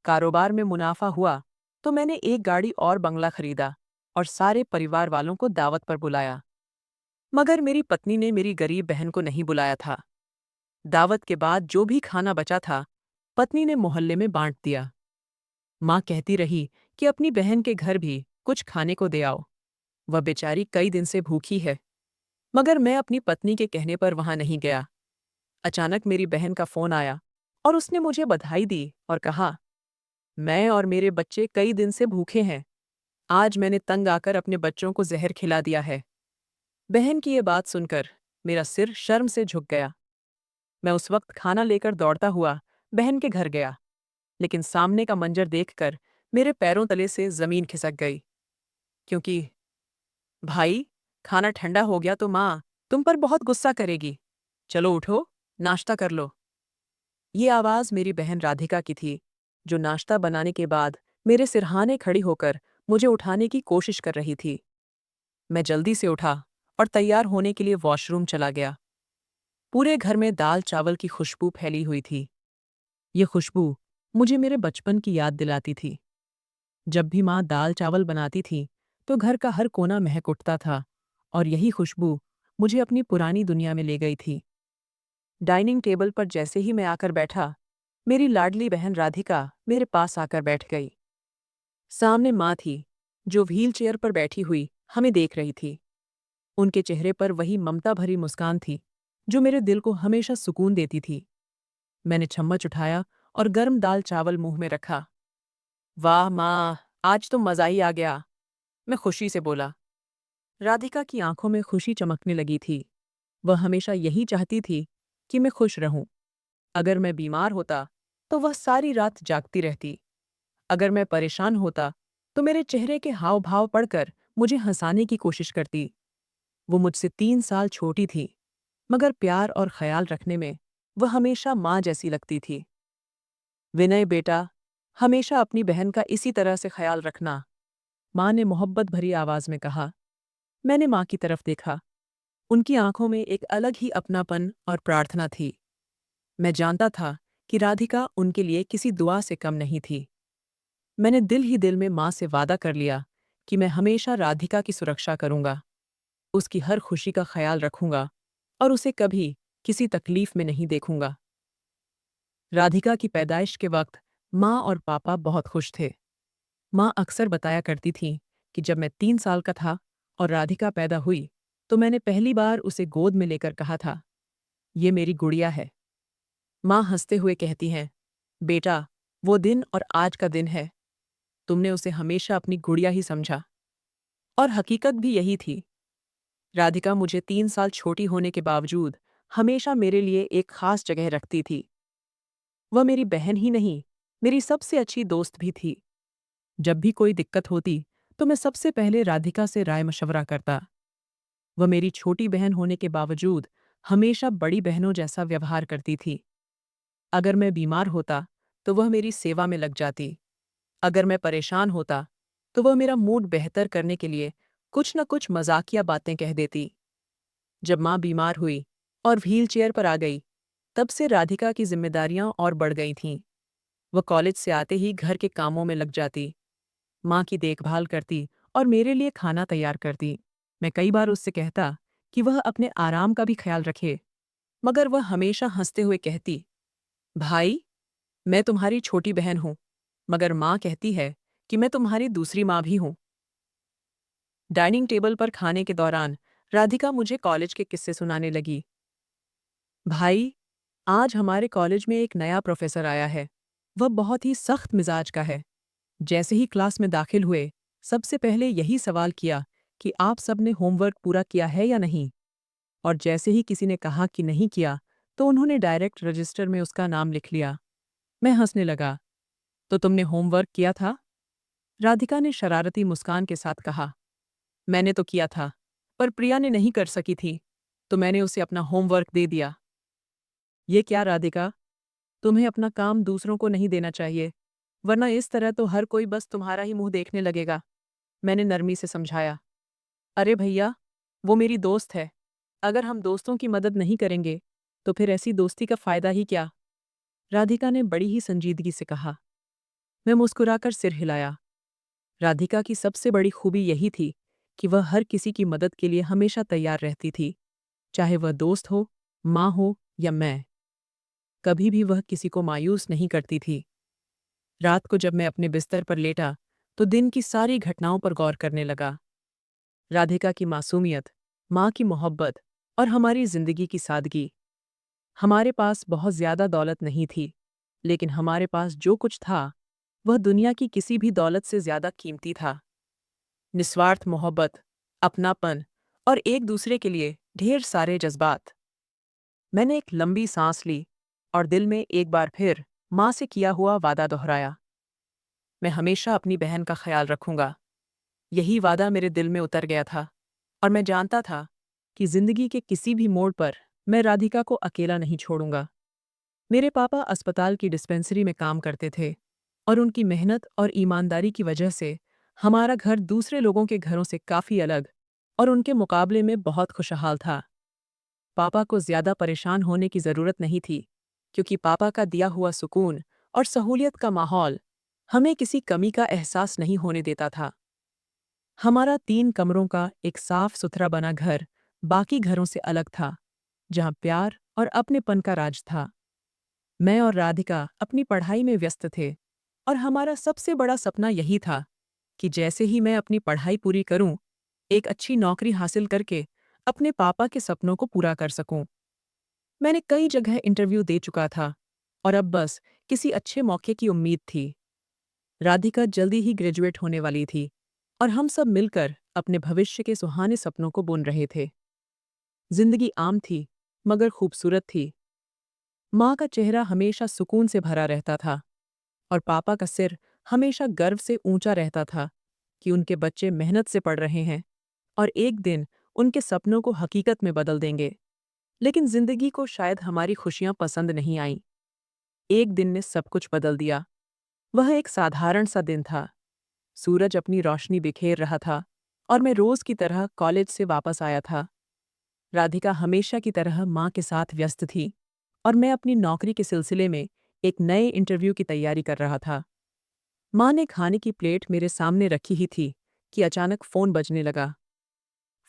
कारोबार में मुनाफा हुआ तो मैंने एक गाड़ी और बंगला खरीदा और सारे परिवार वालों को दावत पर बुलाया। मगर मेरी पत्नी ने मेरी गरीब बहन को नहीं बुलाया था। दावत के बाद जो भी खाना बचा था, पत्नी ने मोहल्ले में बांट दिया। माँ कहती रही कि अपनी बहन के घर भी कुछ खाने को दे आओ, वह बेचारी कई दिन से भूखी है। मगर मैं अपनी पत्नी के कहने पर वहां नहीं गया। अचानक मेरी बहन का फोन आया और उसने मुझे बधाई दी और कहा, मैं और मेरे बच्चे कई दिन से भूखे हैं। आज मैंने तंग आकर अपने बच्चों को जहर खिला दिया है। बहन की ये बात सुनकर मेरा सिर शर्म से झुक गया। मैं उस वक्त खाना लेकर दौड़ता हुआ बहन के घर गया, लेकिन सामने का मंजर देखकर मेरे पैरों तले से जमीन खिसक गई। क्योंकि भाई, खाना ठंडा हो गया तो माँ तुम पर बहुत गुस्सा करेगी। चलो उठो, नाश्ता कर लो। ये आवाज़ मेरी बहन राधिका की थी, जो नाश्ता बनाने के बाद मेरे सिरहाने खड़ी होकर मुझे उठाने की कोशिश कर रही थी। मैं जल्दी से उठा और तैयार होने के लिए वॉशरूम चला गया। पूरे घर में दाल चावल की खुशबू फैली हुई थी। ये खुशबू मुझे मेरे बचपन की याद दिलाती थी। जब भी माँ दाल चावल बनाती थी तो घर का हर कोना महक उठता था, और यही खुशबू मुझे अपनी पुरानी दुनिया में ले गई थी। डाइनिंग टेबल पर जैसे ही मैं आकर बैठा, मेरी लाडली बहन राधिका मेरे पास आकर बैठ गई। सामने माँ थी, जो व्हील चेयर पर बैठी हुई हमें देख रही थी। उनके चेहरे पर वही ममता भरी मुस्कान थी जो मेरे दिल को हमेशा सुकून देती थी। मैंने चम्मच उठाया और गर्म दाल चावल मुंह में रखा। वाह माँ, आज तो मज़ा ही आ गया, मैं खुशी से बोला। राधिका की आंखों में खुशी चमकने लगी थी। वह हमेशा यही चाहती थी कि मैं खुश रहूं। अगर मैं बीमार होता तो वह सारी रात जागती रहती। अगर मैं परेशान होता तो मेरे चेहरे के हाव भाव पढ़कर मुझे हंसाने की कोशिश करती। वो मुझसे 3 साल छोटी थी, मगर प्यार और ख्याल रखने में वह हमेशा माँ जैसी लगती थी। विनय बेटा, हमेशा अपनी बहन का इसी तरह से ख्याल रखना, माँ ने मोहब्बत भरी आवाज में कहा। मैंने माँ की तरफ देखा। उनकी आंखों में एक अलग ही अपनापन और प्रार्थना थी। मैं जानता था कि राधिका उनके लिए किसी दुआ से कम नहीं थी। मैंने दिल ही दिल में माँ से वादा कर लिया कि मैं हमेशा राधिका की सुरक्षा करूंगा, उसकी हर खुशी का ख्याल रखूंगा और उसे कभी किसी तकलीफ में नहीं देखूंगा। राधिका की पैदाइश के वक्त माँ और पापा बहुत खुश थे। माँ अक्सर बताया करती थीं कि जब मैं 3 साल का था और राधिका पैदा हुई तो मैंने पहली बार उसे गोद में लेकर कहा था, ये मेरी गुड़िया है। माँ हंसते हुए कहती हैं, बेटा, वो दिन और आज का दिन है। तुमने उसे हमेशा अपनी गुड़िया ही समझा। और हकीकत भी यही थी। राधिका मुझे 3 साल छोटी होने के बावजूद हमेशा मेरे लिए एक खास जगह रखती थी। वह मेरी बहन ही नहीं, मेरी सबसे अच्छी दोस्त भी थी। जब भी कोई दिक्कत होती तो मैं सबसे पहले राधिका से राय मशवरा करता। वह मेरी छोटी बहन होने के बावजूद हमेशा बड़ी बहनों जैसा व्यवहार करती थी। अगर मैं बीमार होता तो वह मेरी सेवा में लग जाती। अगर मैं परेशान होता तो वह मेरा मूड बेहतर करने के लिए कुछ न कुछ मजाकिया बातें कह देती। जब माँ बीमार हुई और व्हील चेयर पर आ गई, तब से राधिका की जिम्मेदारियां और बढ़ गई थीं। वह कॉलेज से आते ही घर के कामों में लग जाती, माँ की देखभाल करती और मेरे लिए खाना तैयार करती। मैं कई बार उससे कहता कि वह अपने आराम का भी ख्याल रखे, मगर वह हमेशा हंसते हुए कहती, भाई, मैं तुम्हारी छोटी बहन हूं, मगर माँ कहती है कि मैं तुम्हारी दूसरी माँ भी हूं। डाइनिंग टेबल पर खाने के दौरान राधिका मुझे कॉलेज के किस्से सुनाने लगी। भाई, आज हमारे कॉलेज में एक नया प्रोफेसर आया है। वह बहुत ही सख्त मिजाज का है। जैसे ही क्लास में दाखिल हुए, सबसे पहले यही सवाल किया कि आप सबने होमवर्क पूरा किया है या नहीं। और जैसे ही किसी ने कहा कि नहीं किया, तो उन्होंने डायरेक्ट रजिस्टर में उसका नाम लिख लिया। मैं हंसने लगा। तो तुमने होमवर्क किया था? राधिका ने शरारती मुस्कान के साथ कहा। मैंने तो किया था, पर प्रिया ने नहीं कर सकी थी, तो मैंने उसे अपना होमवर्क दे दिया। ये क्या राधिका, तुम्हें अपना काम दूसरों को नहीं देना चाहिए, वरना इस तरह तो हर कोई बस तुम्हारा ही मुंह देखने लगेगा, मैंने नरमी से समझाया। अरे भैया, वो मेरी दोस्त है। अगर हम दोस्तों की मदद नहीं करेंगे तो फिर ऐसी दोस्ती का फायदा ही क्या? राधिका ने बड़ी ही संजीदगी से कहा। मैं मुस्कुराकर सिर हिलाया। राधिका की सबसे बड़ी खूबी यही थी कि वह हर किसी की मदद के लिए हमेशा तैयार रहती थी, चाहे वह दोस्त हो, माँ हो या मैं। कभी भी वह किसी को मायूस नहीं करती थी। रात को जब मैं अपने बिस्तर पर लेटा तो दिन की सारी घटनाओं पर गौर करने लगा। राधिका की मासूमियत, माँ की मोहब्बत और हमारी जिंदगी की सादगी। हमारे पास बहुत ज्यादा दौलत नहीं थी, लेकिन हमारे पास जो कुछ था वह दुनिया की किसी भी दौलत से ज्यादा कीमती था। निस्वार्थ मोहब्बत, अपनापन और एक दूसरे के लिए ढेर सारे जज्बात। मैंने एक लंबी सांस ली और दिल में एक बार फिर माँ से किया हुआ वादा दोहराया। मैं हमेशा अपनी बहन का ख्याल रखूंगा। यही वादा मेरे दिल में उतर गया था और मैं जानता था कि जिंदगी के किसी भी मोड़ पर मैं राधिका को अकेला नहीं छोड़ूंगा। मेरे पापा अस्पताल की डिस्पेंसरी में काम करते थे और उनकी मेहनत और ईमानदारी की वजह से हमारा घर दूसरे लोगों के घरों से काफी अलग और उनके मुकाबले में बहुत खुशहाल था। पापा को ज्यादा परेशान होने की जरूरत नहीं थी, क्योंकि पापा का दिया हुआ सुकून और सहूलियत का माहौल हमें किसी कमी का एहसास नहीं होने देता था। हमारा 3 कमरों का एक साफ सुथरा बना घर बाकी घरों से अलग था, जहां प्यार और अपनेपन का राज था। मैं और राधिका अपनी पढ़ाई में व्यस्त थे और हमारा सबसे बड़ा सपना यही था कि जैसे ही मैं अपनी पढ़ाई पूरी करूं, एक अच्छी नौकरी हासिल करके अपने पापा के सपनों को पूरा कर सकूं। मैंने कई जगह इंटरव्यू दे चुका था और अब बस किसी अच्छे मौके की उम्मीद थी। राधिका जल्दी ही ग्रेजुएट होने वाली थी और हम सब मिलकर अपने भविष्य के सुहाने सपनों को बुन रहे थे। जिंदगी आम थी, मगर खूबसूरत थी। माँ का चेहरा हमेशा सुकून से भरा रहता था और पापा का सिर हमेशा गर्व से ऊंचा रहता था कि उनके बच्चे मेहनत से पढ़ रहे हैं और एक दिन उनके सपनों को हकीकत में बदल देंगे। लेकिन जिंदगी को शायद हमारी खुशियां पसंद नहीं आईं। एक दिन ने सब कुछ बदल दिया। वह एक साधारण सा दिन था। सूरज अपनी रोशनी बिखेर रहा था और मैं रोज की तरह कॉलेज से वापस आया था। राधिका हमेशा की तरह माँ के साथ व्यस्त थी और मैं अपनी नौकरी के सिलसिले में एक नए इंटरव्यू की तैयारी कर रहा था। माँ ने खाने की प्लेट मेरे सामने रखी ही थी कि अचानक फोन बजने लगा।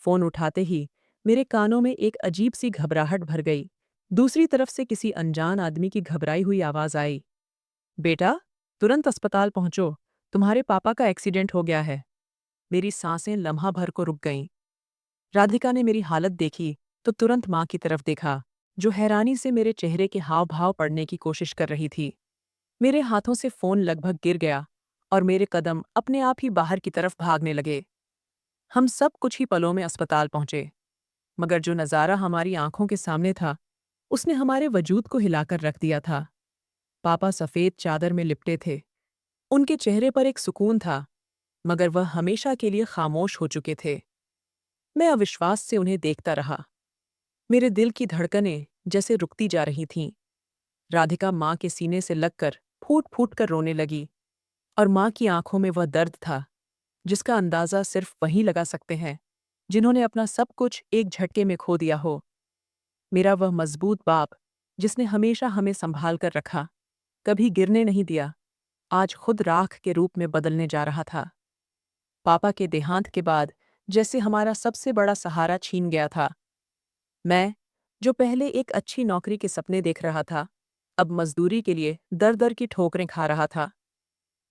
फोन उठाते ही मेरे कानों में एक अजीब सी घबराहट भर गई। दूसरी तरफ से किसी अनजान आदमी की घबराई हुई आवाज आई। बेटा, तुरंत अस्पताल पहुंचो, तुम्हारे पापा का एक्सीडेंट हो गया है। मेरी सांसें लम्हा भर को रुक गईं। राधिका ने मेरी हालत देखी तो तुरंत माँ की तरफ देखा, जो हैरानी से मेरे चेहरे के हाव भाव पढ़ने की कोशिश कर रही थी। मेरे हाथों से फोन लगभग गिर गया और मेरे कदम अपने आप ही बाहर की तरफ भागने लगे। हम सब कुछ ही पलों में अस्पताल पहुंचे, मगर जो नज़ारा हमारी आंखों के सामने था उसने हमारे वजूद को हिलाकर रख दिया था। पापा सफ़ेद चादर में लिपटे थे। उनके चेहरे पर एक सुकून था, मगर वह हमेशा के लिए खामोश हो चुके थे। मैं अविश्वास से उन्हें देखता रहा। मेरे दिल की धड़कनें जैसे रुकती जा रही थीं। राधिका माँ के सीने से लगकर फूट फूट कर रोने लगी और माँ की आंखों में वह दर्द था जिसका अंदाज़ा सिर्फ वही लगा सकते हैं जिन्होंने अपना सब कुछ एक झटके में खो दिया हो। मेरा वह मजबूत बाप, जिसने हमेशा हमें संभाल कर रखा, कभी गिरने नहीं दिया, आज खुद राख के रूप में बदलने जा रहा था। पापा के देहांत के बाद जैसे हमारा सबसे बड़ा सहारा छीन गया था। मैं, जो पहले एक अच्छी नौकरी के सपने देख रहा था, अब मजदूरी के लिए दर-दर की ठोकरें खा रहा था।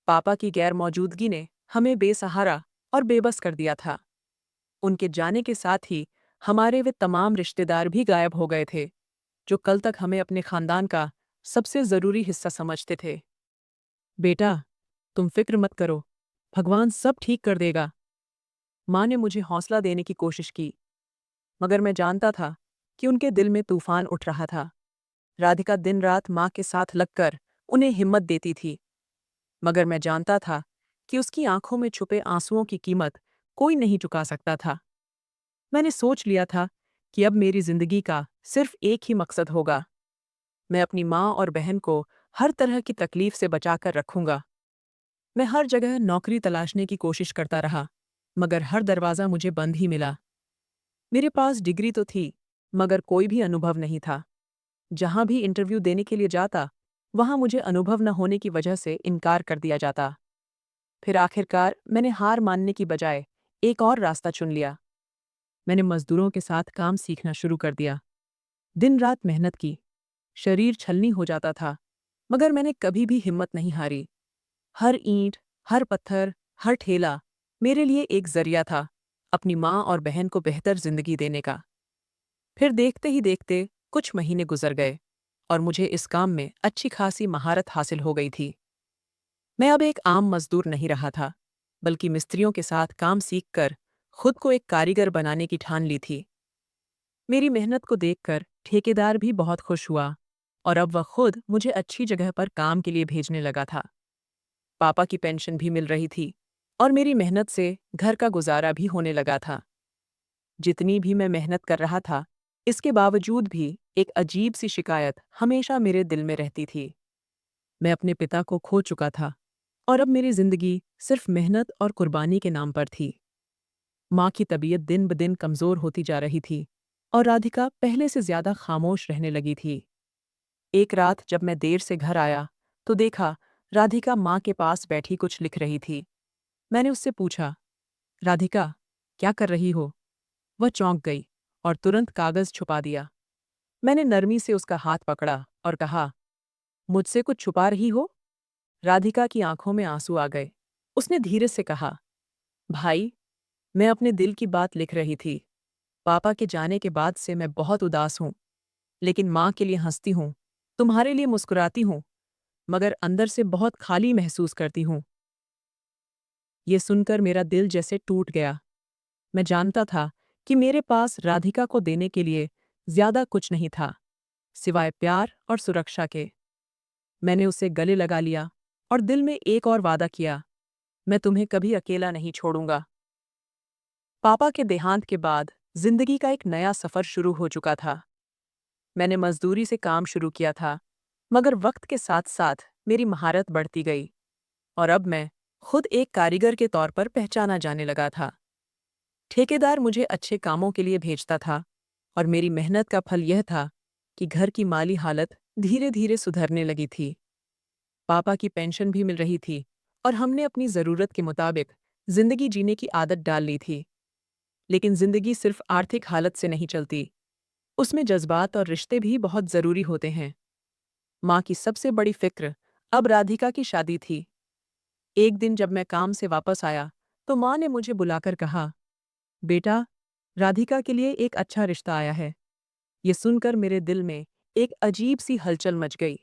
पापा की गैर मौजूदगी ने हमें बेसहारा और बेबस कर दिया था। उनके जाने के साथ ही हमारे वे तमाम रिश्तेदार भी गायब हो गए थे, जो कल तक हमें अपने खानदान का सबसे ज़रूरी हिस्सा समझते थे। बेटा, तुम फिक्र मत करो, भगवान सब ठीक कर देगा। माँ ने मुझे हौसला देने की कोशिश की, मगर मैं जानता था कि उनके दिल में तूफान उठ रहा था। राधिका दिन रात माँ के साथ लगकर उन्हें हिम्मत देती थी, मगर मैं जानता था कि उसकी आंखों में छुपे आंसुओं की कीमत कोई नहीं चुका सकता था। मैंने सोच लिया था कि अब मेरी जिंदगी का सिर्फ एक ही मकसद होगा। मैं अपनी माँ और बहन को हर तरह की तकलीफ से बचाकर रखूंगा। मैं हर जगह नौकरी तलाशने की कोशिश करता रहा, मगर हर दरवाज़ा मुझे बंद ही मिला। मेरे पास डिग्री तो थी, मगर कोई भी अनुभव नहीं था। जहां भी इंटरव्यू देने के लिए जाता, वहां मुझे अनुभव न होने की वजह से इनकार कर दिया जाता। फिर आखिरकार मैंने हार मानने की बजाय एक और रास्ता चुन लिया। मैंने मजदूरों के साथ काम सीखना शुरू कर दिया। दिन रात मेहनत की, शरीर छलनी हो जाता था, मगर मैंने कभी भी हिम्मत नहीं हारी। हर ईंट, हर पत्थर, हर ठेला मेरे लिए एक जरिया था अपनी माँ और बहन को बेहतर जिंदगी देने का। फिर देखते ही देखते कुछ महीने गुजर गए और मुझे इस काम में अच्छी खासी महारत हासिल हो गई थी। मैं अब एक आम मजदूर नहीं रहा था, बल्कि मिस्त्रियों के साथ काम सीखकर खुद को एक कारीगर बनाने की ठान ली थी। मेरी मेहनत को देखकर ठेकेदार भी बहुत खुश हुआ और अब वह खुद मुझे अच्छी जगह पर काम के लिए भेजने लगा था। पापा की पेंशन भी मिल रही थी और मेरी मेहनत से घर का गुजारा भी होने लगा था। जितनी भी मैं मेहनत कर रहा था, इसके बावजूद भी एक अजीब सी शिकायत हमेशा मेरे दिल में रहती थी। मैं अपने पिता को खो चुका था और अब मेरी जिंदगी सिर्फ मेहनत और कुर्बानी के नाम पर थी। माँ की तबीयत दिन ब दिन कमजोर होती जा रही थी और राधिका पहले से ज्यादा खामोश रहने लगी थी। एक रात जब मैं देर से घर आया, तो देखा राधिका माँ के पास बैठी कुछ लिख रही थी। मैंने उससे पूछा, राधिका, क्या कर रही हो? वह चौंक गई और तुरंत कागज छुपा दिया। मैंने नरमी से उसका हाथ पकड़ा और कहा, मुझसे कुछ छुपा रही हो? राधिका की आंखों में आंसू आ गए। उसने धीरे से कहा, भाई, मैं अपने दिल की बात लिख रही थी। पापा के जाने के बाद से मैं बहुत उदास हूँ, लेकिन माँ के लिए हंसती हूँ, तुम्हारे लिए मुस्कुराती हूँ, मगर अंदर से बहुत खाली महसूस करती हूँ। ये सुनकर मेरा दिल जैसे टूट गया। मैं जानता था कि मेरे पास राधिका को देने के लिए ज्यादा कुछ नहीं था, सिवाय प्यार और सुरक्षा के। मैंने उसे गले लगा लिया और दिल में एक और वादा किया, मैं तुम्हें कभी अकेला नहीं छोड़ूंगा। पापा के देहांत के बाद जिंदगी का एक नया सफर शुरू हो चुका था। मैंने मजदूरी से काम शुरू किया था, मगर वक्त के साथ साथ मेरी महारत बढ़ती गई और अब मैं खुद एक कारीगर के तौर पर पहचाना जाने लगा था। ठेकेदार मुझे अच्छे कामों के लिए भेजता था और मेरी मेहनत का फल यह था कि घर की माली हालत धीरे धीरे सुधरने लगी थी। पापा की पेंशन भी मिल रही थी और हमने अपनी ज़रूरत के मुताबिक जिंदगी जीने की आदत डाल ली थी। लेकिन जिंदगी सिर्फ आर्थिक हालत से नहीं चलती, उसमें जज्बात और रिश्ते भी बहुत ज़रूरी होते हैं। माँ की सबसे बड़ी फिक्र अब राधिका की शादी थी। एक दिन जब मैं काम से वापस आया, तो माँ ने मुझे बुलाकर कहा, बेटा, राधिका के लिए एक अच्छा रिश्ता आया है। ये सुनकर मेरे दिल में एक अजीब सी हलचल मच गई।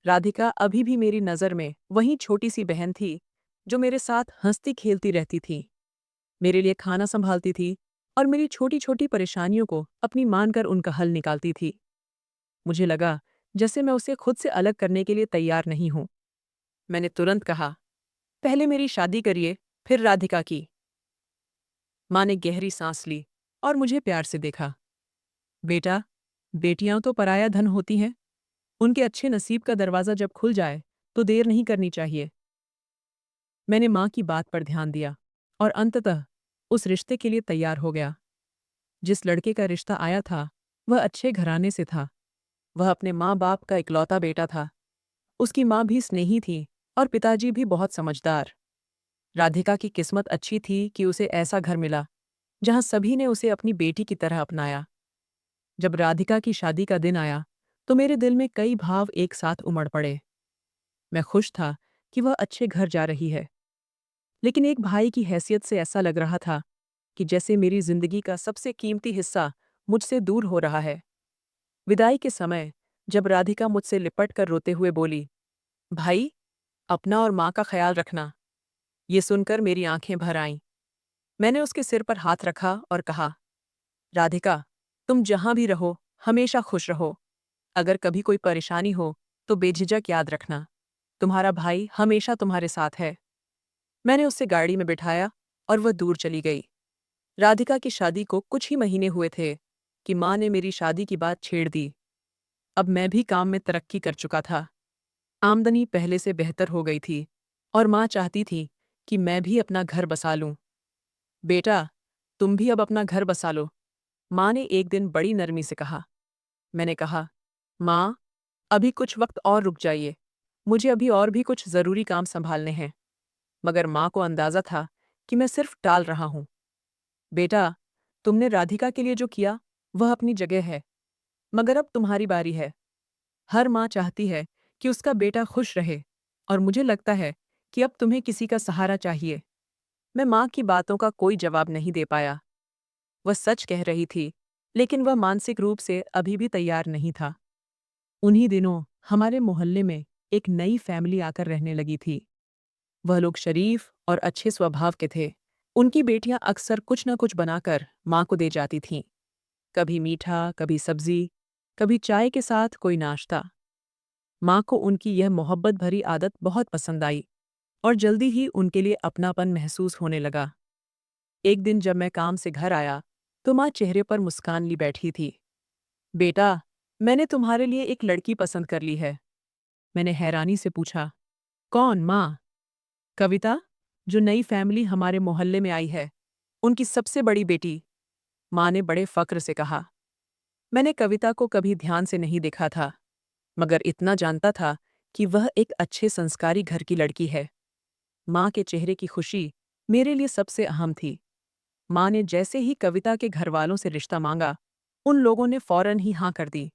राधिका अभी भी मेरी नज़र में वही छोटी सी बहन थी, जो मेरे साथ हंसती खेलती रहती थी, मेरे लिए खाना संभालती थी और मेरी छोटी छोटी परेशानियों को अपनी मानकर उनका हल निकालती थी। मुझे लगा जैसे मैं उसे खुद से अलग करने के लिए तैयार नहीं हूं। मैंने तुरंत कहा, पहले मेरी शादी करिए, फिर राधिका की। माँ ने गहरी सांस ली और मुझे प्यार से देखा। बेटा, बेटियां तो पराया धन होती हैं। उनके अच्छे नसीब का दरवाज़ा जब खुल जाए, तो देर नहीं करनी चाहिए। मैंने माँ की बात पर ध्यान दिया और अंततः उस रिश्ते के लिए तैयार हो गया। जिस लड़के का रिश्ता आया था, वह अच्छे घराने से था। वह अपने माँ बाप का इकलौता बेटा था। उसकी माँ भी स्नेही थी और पिताजी भी बहुत समझदार। राधिका की किस्मत अच्छी थी कि उसे ऐसा घर मिला जहाँ सभी ने उसे अपनी बेटी की तरह अपनाया। जब राधिका की शादी का दिन आया, तो मेरे दिल में कई भाव एक साथ उमड़ पड़े। मैं खुश था कि वह अच्छे घर जा रही है, लेकिन एक भाई की हैसियत से ऐसा लग रहा था कि जैसे मेरी जिंदगी का सबसे कीमती हिस्सा मुझसे दूर हो रहा है। विदाई के समय जब राधिका मुझसे लिपट कर रोते हुए बोली, भाई, अपना और माँ का ख्याल रखना, ये सुनकर मेरी आंखें भर आईं। मैंने उसके सिर पर हाथ रखा और कहा, राधिका, तुम जहां भी रहो, हमेशा खुश रहो। अगर कभी कोई परेशानी हो, तो बेझिझक याद रखना, तुम्हारा भाई हमेशा तुम्हारे साथ है। मैंने उससे गाड़ी में बिठाया और वह दूर चली गई। राधिका की शादी को कुछ ही महीने हुए थे कि माँ ने मेरी शादी की बात छेड़ दी। अब मैं भी काम में तरक्की कर चुका था। आमदनी पहले से बेहतर हो गई थी और माँ चाहती थी कि मैं भी अपना घर बसा लूं। बेटा, तुम भी अब अपना घर बसा लो, माँ ने एक दिन बड़ी नरमी से कहा। मैंने कहा, माँ, अभी कुछ वक्त और रुक जाइए, मुझे अभी और भी कुछ ज़रूरी काम संभालने हैं। मगर माँ को अंदाज़ा था कि मैं सिर्फ टाल रहा हूँ। बेटा, तुमने राधिका के लिए जो किया, वह अपनी जगह है, मगर अब तुम्हारी बारी है। हर माँ चाहती है कि उसका बेटा खुश रहे, और मुझे लगता है कि अब तुम्हें किसी का सहारा चाहिए। मैं माँ की बातों का कोई जवाब नहीं दे पाया। वह सच कह रही थी, लेकिन वह मानसिक रूप से अभी भी तैयार नहीं था। उन्हीं दिनों हमारे मोहल्ले में एक नई फैमिली आकर रहने लगी थी। वह लोग शरीफ और अच्छे स्वभाव के थे। उनकी बेटियां अक्सर कुछ न कुछ बनाकर माँ को दे जाती थीं। कभी मीठा, कभी सब्जी, कभी चाय के साथ कोई नाश्ता। माँ को उनकी यह मोहब्बत भरी आदत बहुत पसंद आई, और जल्दी ही उनके लिए अपनापन महसूस होने लगा। एक दिन जब मैं काम से घर आया, तो माँ चेहरे पर मुस्कान ली बैठी थी। बेटा, मैंने तुम्हारे लिए एक लड़की पसंद कर ली है। मैंने हैरानी से पूछा, कौन माँ? कविता, जो नई फैमिली हमारे मोहल्ले में आई है, उनकी सबसे बड़ी बेटी, माँ ने बड़े फक्र से कहा। मैंने कविता को कभी ध्यान से नहीं देखा था, मगर इतना जानता था कि वह एक अच्छे संस्कारी घर की लड़की है। माँ के चेहरे की खुशी मेरे लिए सबसे अहम थी। माँ ने जैसे ही कविता के घरवालों से रिश्ता मांगा, उन लोगों ने फौरन ही हाँ कर दी।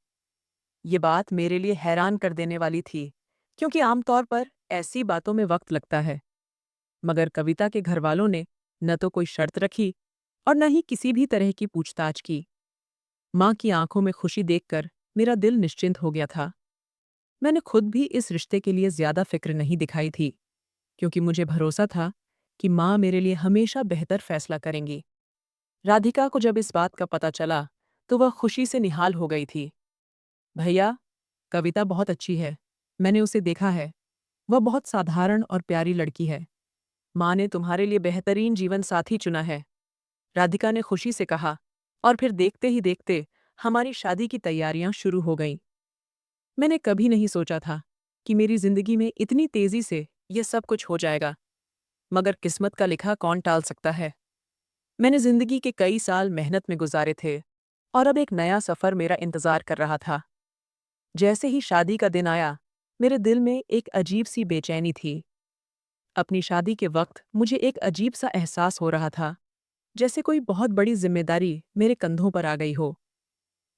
ये बात मेरे लिए हैरान कर देने वाली थी, क्योंकि आमतौर पर ऐसी बातों में वक्त लगता है। मगर कविता के घरवालों ने न तो कोई शर्त रखी और न ही किसी भी तरह की पूछताछ की। माँ की आंखों में खुशी देखकर मेरा दिल निश्चिंत हो गया था। मैंने खुद भी इस रिश्ते के लिए ज्यादा फिक्र नहीं दिखाई थी, क्योंकि मुझे भरोसा था कि माँ मेरे लिए हमेशा बेहतर फैसला करेंगी। राधिका को जब इस बात का पता चला, तो वह खुशी से निहाल हो गई थी। भैया, कविता बहुत अच्छी है। मैंने उसे देखा है। वह बहुत साधारण और प्यारी लड़की है। माँ ने तुम्हारे लिए बेहतरीन जीवन साथी चुना है, राधिका ने खुशी से कहा। और फिर देखते ही देखते हमारी शादी की तैयारियां शुरू हो गईं। मैंने कभी नहीं सोचा था कि मेरी जिंदगी में इतनी तेजी से यह सब कुछ हो जाएगा, मगर किस्मत का लिखा कौन टाल सकता है। मैंने जिंदगी के कई साल मेहनत में गुजारे थे, और अब एक नया सफर मेरा इंतजार कर रहा था। जैसे ही शादी का दिन आया, मेरे दिल में एक अजीब सी बेचैनी थी। अपनी शादी के वक्त मुझे एक अजीब सा एहसास हो रहा था, जैसे कोई बहुत बड़ी जिम्मेदारी मेरे कंधों पर आ गई हो।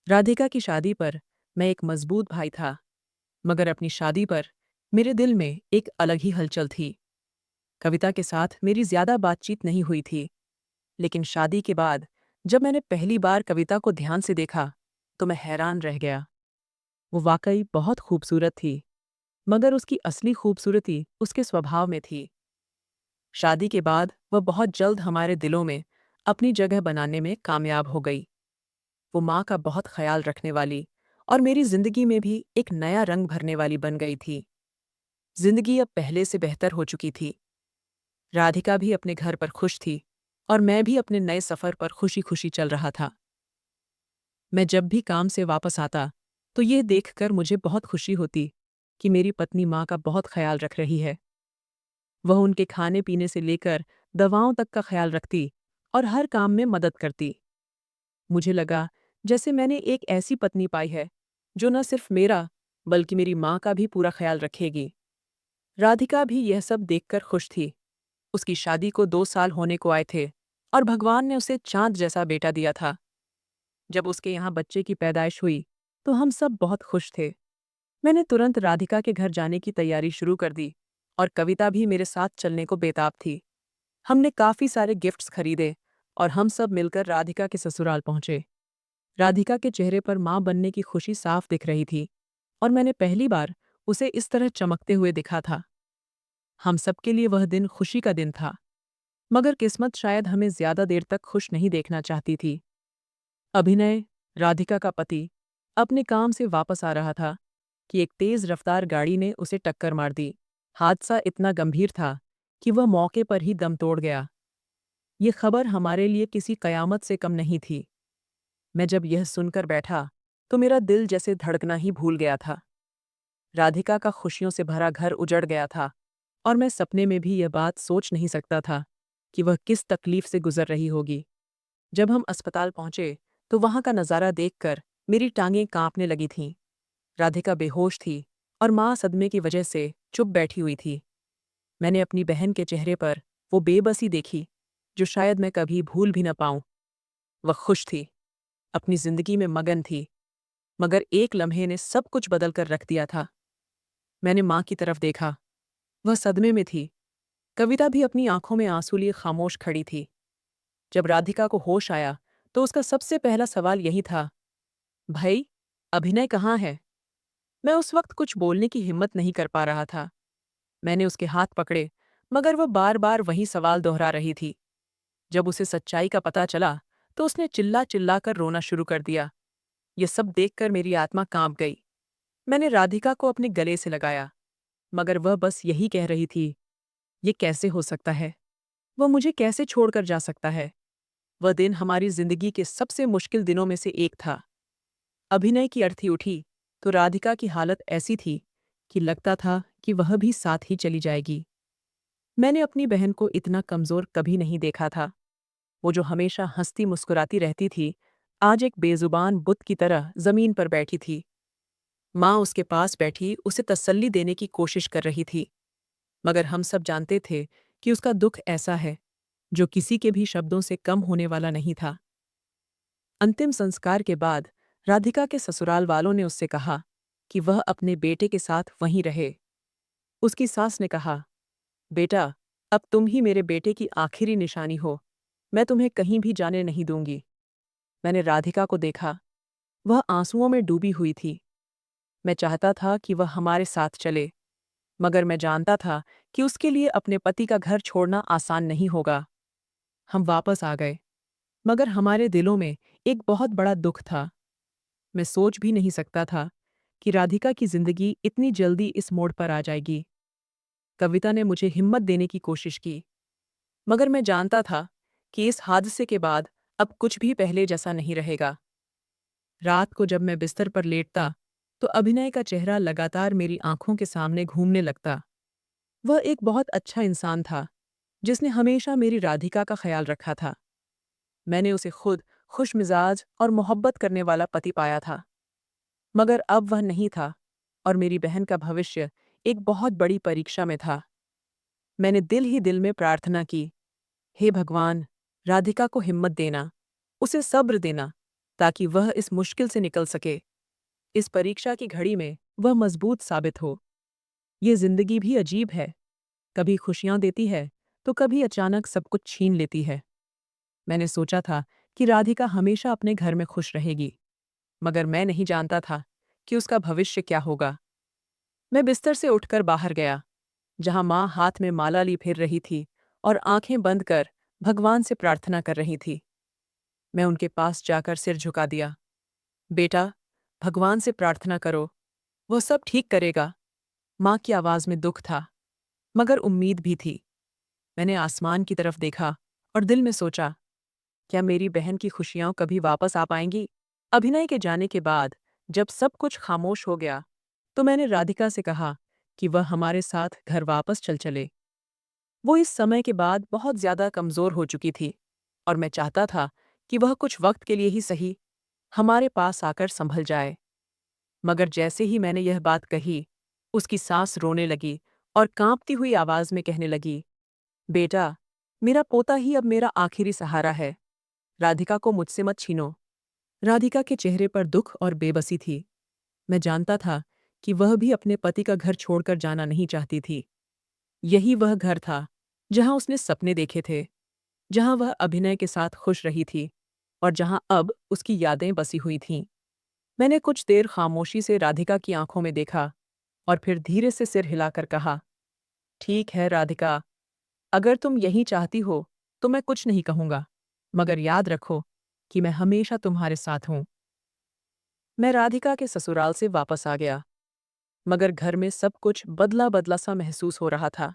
राधिका की शादी पर मैं एक मजबूत भाई था, मगर अपनी शादी पर मेरे दिल में एक अलग ही हलचल थी। कविता के साथ मेरी ज्यादा बातचीत नहीं हुई थी, लेकिन शादी के बाद जब मैंने पहली बार कविता को ध्यान से देखा, तो मैं हैरान रह गया। वो वाकई बहुत खूबसूरत थी, मगर उसकी असली खूबसूरती उसके स्वभाव में थी। शादी के बाद वह बहुत जल्द हमारे दिलों में अपनी जगह बनाने में कामयाब हो गई। वो माँ का बहुत ख्याल रखने वाली और मेरी जिंदगी में भी एक नया रंग भरने वाली बन गई थी। जिंदगी अब पहले से बेहतर हो चुकी थी। राधिका भी अपने घर पर खुश थी, और मैं भी अपने नए सफर पर खुशी खुशी चल रहा था। मैं जब भी काम से वापस आता, तो यह देखकर मुझे बहुत खुशी होती कि मेरी पत्नी माँ का बहुत ख्याल रख रही है। वह उनके खाने पीने से लेकर दवाओं तक का ख्याल रखती और हर काम में मदद करती। मुझे लगा जैसे मैंने एक ऐसी पत्नी पाई है जो न सिर्फ मेरा, बल्कि मेरी माँ का भी पूरा ख्याल रखेगी। राधिका भी यह सब देखकर खुश थी। उसकी शादी को 2 साल होने को आए थे, और भगवान ने उसे चांद जैसा बेटा दिया था। जब उसके यहाँ बच्चे की पैदाइश हुई, तो हम सब बहुत खुश थे। मैंने तुरंत राधिका के घर जाने की तैयारी शुरू कर दी, और कविता भी मेरे साथ चलने को बेताब थी। हमने काफी सारे गिफ्ट्स खरीदे, और हम सब मिलकर राधिका के ससुराल पहुंचे। राधिका के चेहरे पर मां बनने की खुशी साफ दिख रही थी, और मैंने पहली बार उसे इस तरह चमकते हुए देखा था। हम सबके लिए वह दिन खुशी का दिन था, मगर किस्मत शायद हमें ज्यादा देर तक खुश नहीं देखना चाहती थी। अभिनय, राधिका का पति, अपने काम से वापस आ रहा था कि एक तेज रफ्तार गाड़ी ने उसे टक्कर मार दी। हादसा इतना गंभीर था कि वह मौके पर ही दम तोड़ गया। ये खबर हमारे लिए किसी कयामत से कम नहीं थी। मैं जब यह सुनकर बैठा, तो मेरा दिल जैसे धड़कना ही भूल गया था। राधिका का खुशियों से भरा घर उजड़ गया था, और मैं सपने में भी यह बात सोच नहीं सकता था कि वह किस तकलीफ से गुजर रही होगी। जब हम अस्पताल पहुंचे, तो वहां का नज़ारा देखकर मेरी टांगें कांपने लगी थीं। राधिका बेहोश थी और माँ सदमे की वजह से चुप बैठी हुई थी। मैंने अपनी बहन के चेहरे पर वो बेबसी देखी जो शायद मैं कभी भूल भी न पाऊं। वह खुश थी, अपनी जिंदगी में मगन थी, मगर एक लम्हे ने सब कुछ बदल कर रख दिया था। मैंने माँ की तरफ देखा, वह सदमे में थी। कविता भी अपनी आंखों में आंसू लिए खामोश खड़ी थी। जब राधिका को होश आया तो उसका सबसे पहला सवाल यही था, भाई, अभिनय कहाँ है? मैं उस वक्त कुछ बोलने की हिम्मत नहीं कर पा रहा था। मैंने उसके हाथ पकड़े, मगर वह बार बार वही सवाल दोहरा रही थी। जब उसे सच्चाई का पता चला तो उसने चिल्ला चिल्ला कर रोना शुरू कर दिया। ये सब देखकर मेरी आत्मा कांप गई। मैंने राधिका को अपने गले से लगाया, मगर वह बस यही कह रही थी, ये कैसे हो सकता है? वह मुझे कैसे छोड़कर जा सकता है? वह दिन हमारी जिंदगी के सबसे मुश्किल दिनों में से एक था। अभिनय की अर्थी उठी तो राधिका की हालत ऐसी थी कि लगता था कि वह भी साथ ही चली जाएगी। मैंने अपनी बहन को इतना कमजोर कभी नहीं देखा था। वो जो हमेशा हंसती मुस्कुराती रहती थी, आज एक बेजुबान बुत की तरह जमीन पर बैठी थी। माँ उसके पास बैठी उसे तसल्ली देने की कोशिश कर रही थी, मगर हम सब जानते थे कि उसका दुख ऐसा है जो किसी के भी शब्दों से कम होने वाला नहीं था। अंतिम संस्कार के बाद राधिका के ससुराल वालों ने उससे कहा कि वह अपने बेटे के साथ वहीं रहे। उसकी सास ने कहा, बेटा, अब तुम ही मेरे बेटे की आखिरी निशानी हो। मैं तुम्हें कहीं भी जाने नहीं दूंगी। मैंने राधिका को देखा, वह आंसुओं में डूबी हुई थी। मैं चाहता था कि वह हमारे साथ चले, मगर मैं जानता था कि उसके लिए अपने पति का घर छोड़ना आसान नहीं होगा। हम वापस आ गए, मगर हमारे दिलों में एक बहुत बड़ा दुख था। मैं सोच भी नहीं सकता था कि राधिका की जिंदगी इतनी जल्दी इस मोड़ पर आ जाएगी। कविता ने मुझे हिम्मत देने की कोशिश की, मगर मैं जानता था कि इस हादसे के बाद अब कुछ भी पहले जैसा नहीं रहेगा। रात को जब मैं बिस्तर पर लेटता तो अभिनय का चेहरा लगातार मेरी आंखों के सामने घूमने लगता। वह एक बहुत अच्छा इंसान था जिसने हमेशा मेरी राधिका का ख्याल रखा था। मैंने उसे खुद खुशमिजाज और मोहब्बत करने वाला पति पाया था, मगर अब वह नहीं था और मेरी बहन का भविष्य एक बहुत बड़ी परीक्षा में था। मैंने दिल ही दिल में प्रार्थना की, हे भगवान, राधिका को हिम्मत देना, उसे सब्र देना, ताकि वह इस मुश्किल से निकल सके। इस परीक्षा की घड़ी में वह मजबूत साबित हो। ये जिंदगी भी अजीब है, कभी खुशियां देती है तो कभी अचानक सब कुछ छीन लेती है। मैंने सोचा था कि राधिका हमेशा अपने घर में खुश रहेगी, मगर मैं नहीं जानता था कि उसका भविष्य क्या होगा। मैं बिस्तर से उठकर बाहर गया, जहां माँ हाथ में माला ली फिर रही थी और आंखें बंद कर भगवान से प्रार्थना कर रही थी। मैं उनके पास जाकर सिर झुका दिया। बेटा, भगवान से प्रार्थना करो, वह सब ठीक करेगा। माँ की आवाज में दुख था, मगर उम्मीद भी थी। मैंने आसमान की तरफ देखा और दिल में सोचा, क्या मेरी बहन की खुशियां कभी वापस आ पाएंगी? अभिनय के जाने के बाद जब सब कुछ खामोश हो गया तो मैंने राधिका से कहा कि वह हमारे साथ घर वापस चल चले। वो इस समय के बाद बहुत ज्यादा कमजोर हो चुकी थी और मैं चाहता था कि वह कुछ वक्त के लिए ही सही हमारे पास आकर संभल जाए। मगर जैसे ही मैंने यह बात कही, उसकी सांस रोने लगी और कांपती हुई आवाज में कहने लगी, बेटा, मेरा पोता ही अब मेरा आखिरी सहारा है। राधिका को मुझसे मत छीनो। राधिका के चेहरे पर दुख और बेबसी थी। मैं जानता था कि वह भी अपने पति का घर छोड़कर जाना नहीं चाहती थी। यही वह घर था जहां उसने सपने देखे थे, जहां वह अभिनय के साथ खुश रही थी और जहां अब उसकी यादें बसी हुई थीं। मैंने कुछ देर खामोशी से राधिका की आंखों में देखा और फिर धीरे से सिर हिलाकर कहा, ठीक है राधिका, अगर तुम यही चाहती हो तो मैं कुछ नहीं कहूंगा, मगर याद रखो कि मैं हमेशा तुम्हारे साथ हूं। मैं राधिका के ससुराल से वापस आ गया, मगर घर में सब कुछ बदला बदला सा महसूस हो रहा था।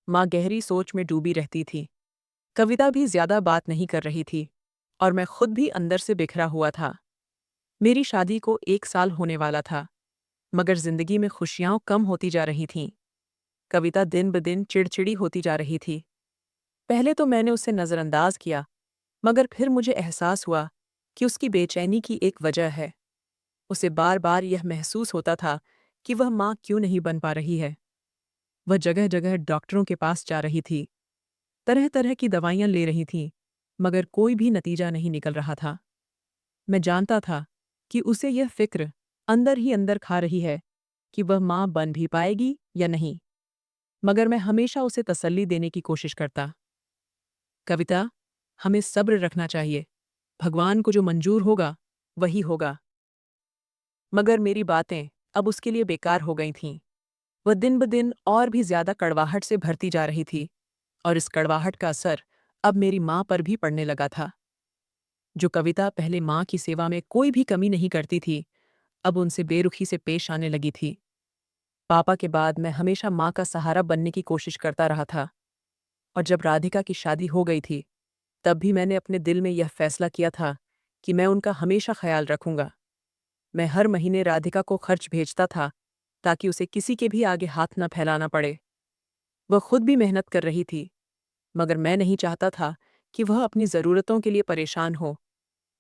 माँ गहरी सोच में डूबी रहती थी। कविता भी ज्यादा बात नहीं कर रही थी और मैं खुद भी अंदर से बिखरा हुआ था। मेरी शादी को 1 साल होने वाला था, मगर जिंदगी में खुशियां कम होती जा रही थीं। कविता दिन ब दिन चिड़चिड़ी होती जा रही थी। पहले तो मैंने उसे नज़रअंदाज किया, मगर फिर मुझे एहसास हुआ कि उसकी बेचैनी की एक वजह है। उसे बार बार यह महसूस होता था कि वह माँ क्यों नहीं बन पा रही है। वह जगह जगह डॉक्टरों के पास जा रही थी, तरह तरह की दवाइयां ले रही थी, मगर कोई भी नतीजा नहीं निकल रहा था। मैं जानता था कि उसे यह फिक्र अंदर ही अंदर खा रही है कि वह माँ बन भी पाएगी या नहीं, मगर मैं हमेशा उसे तसल्ली देने की कोशिश करता। कविता, हमें सब्र रखना चाहिए। भगवान को जो मंजूर होगा वही होगा। मगर मेरी बातें अब उसके लिए बेकार हो गई थीं। वह दिन ब दिन और भी ज्यादा कड़वाहट से भरती जा रही थी, और इस कड़वाहट का असर अब मेरी माँ पर भी पड़ने लगा था। जो कविता पहले माँ की सेवा में कोई भी कमी नहीं करती थी, अब उनसे बेरुखी से पेश आने लगी थी। पापा के बाद मैं हमेशा माँ का सहारा बनने की कोशिश करता रहा था, और जब राधिका की शादी हो गई थी, तब भी मैंने अपने दिल में यह फैसला किया था कि मैं उनका हमेशा ख्याल रखूंगा। मैं हर महीने राधिका को खर्च भेजता था, ताकि उसे किसी के भी आगे हाथ न फैलाना पड़े। वह खुद भी मेहनत कर रही थी, मगर मैं नहीं चाहता था कि वह अपनी ज़रूरतों के लिए परेशान हो।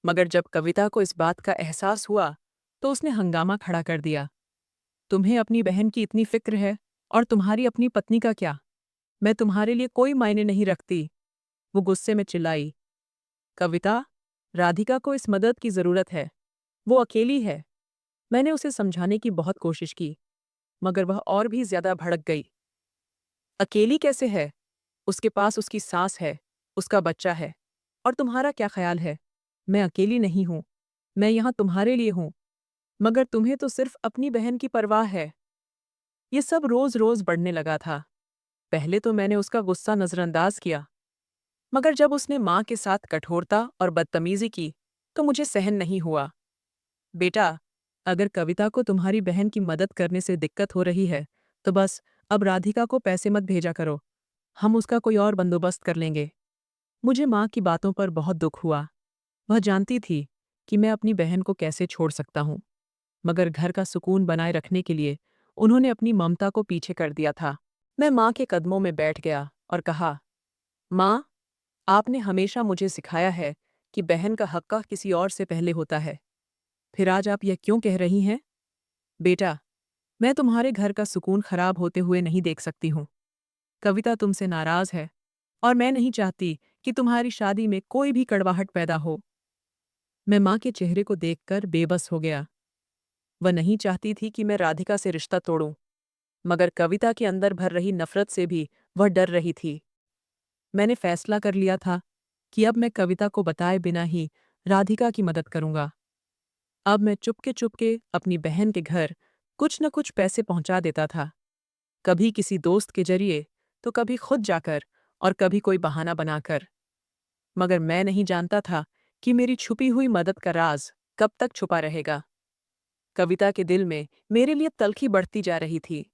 मगर जब कविता को इस बात का एहसास हुआ, तो उसने हंगामा खड़ा कर दिया। तुम्हें अपनी बहन की इतनी फिक्र है, और तुम्हारी अपनी पत्नी का क्या? मैं तुम्हारे लिए कोई मायने नहीं रखती। वो गुस्से में चिल्लाई। कविता, राधिका को इस मदद की ज़रूरत है। वो अकेली है। मैंने उसे समझाने की बहुत कोशिश की, मगर वह और भी ज्यादा भड़क गई। अकेली कैसे है? उसके पास उसकी सास है, उसका बच्चा है। और तुम्हारा क्या ख्याल है? मैं अकेली नहीं हूं। मैं यहां तुम्हारे लिए हूं। मगर तुम्हें तो सिर्फ अपनी बहन की परवाह है। ये सब रोज रोज बढ़ने लगा था। पहले तो मैंने उसका गुस्सा नजरअंदाज किया, मगर जब उसने माँ के साथ कठोरता और बदतमीजी की, तो मुझे सहन नहीं हुआ। बेटा, अगर कविता को तुम्हारी बहन की मदद करने से दिक्कत हो रही है, तो बस अब राधिका को पैसे मत भेजा करो। हम उसका कोई और बंदोबस्त कर लेंगे। मुझे माँ की बातों पर बहुत दुख हुआ। वह जानती थी कि मैं अपनी बहन को कैसे छोड़ सकता हूँ, मगर घर का सुकून बनाए रखने के लिए उन्होंने अपनी ममता को पीछे कर दिया था। मैं माँ के कदमों में बैठ गया और कहा, माँ, आपने हमेशा मुझे सिखाया है कि बहन का हक़ किसी और से पहले होता है। फिर आज आप यह क्यों कह रही हैं? बेटा, मैं तुम्हारे घर का सुकून खराब होते हुए नहीं देख सकती हूँ। कविता तुमसे नाराज है, और मैं नहीं चाहती कि तुम्हारी शादी में कोई भी कड़वाहट पैदा हो। मैं माँ के चेहरे को देखकर बेबस हो गया। वह नहीं चाहती थी कि मैं राधिका से रिश्ता तोड़ूं, मगर कविता के अंदर भर रही नफरत से भी वह डर रही थी। मैंने फैसला कर लिया था कि अब मैं कविता को बताए बिना ही राधिका की मदद करूंगा। अब मैं चुपके चुपके अपनी बहन के घर कुछ न कुछ पैसे पहुंचा देता था, कभी किसी दोस्त के जरिए, तो कभी खुद जाकर, और कभी कोई बहाना बनाकर। मगर मैं नहीं जानता था कि मेरी छुपी हुई मदद का राज कब तक छुपा रहेगा। कविता के दिल में मेरे लिए तलखी बढ़ती जा रही थी।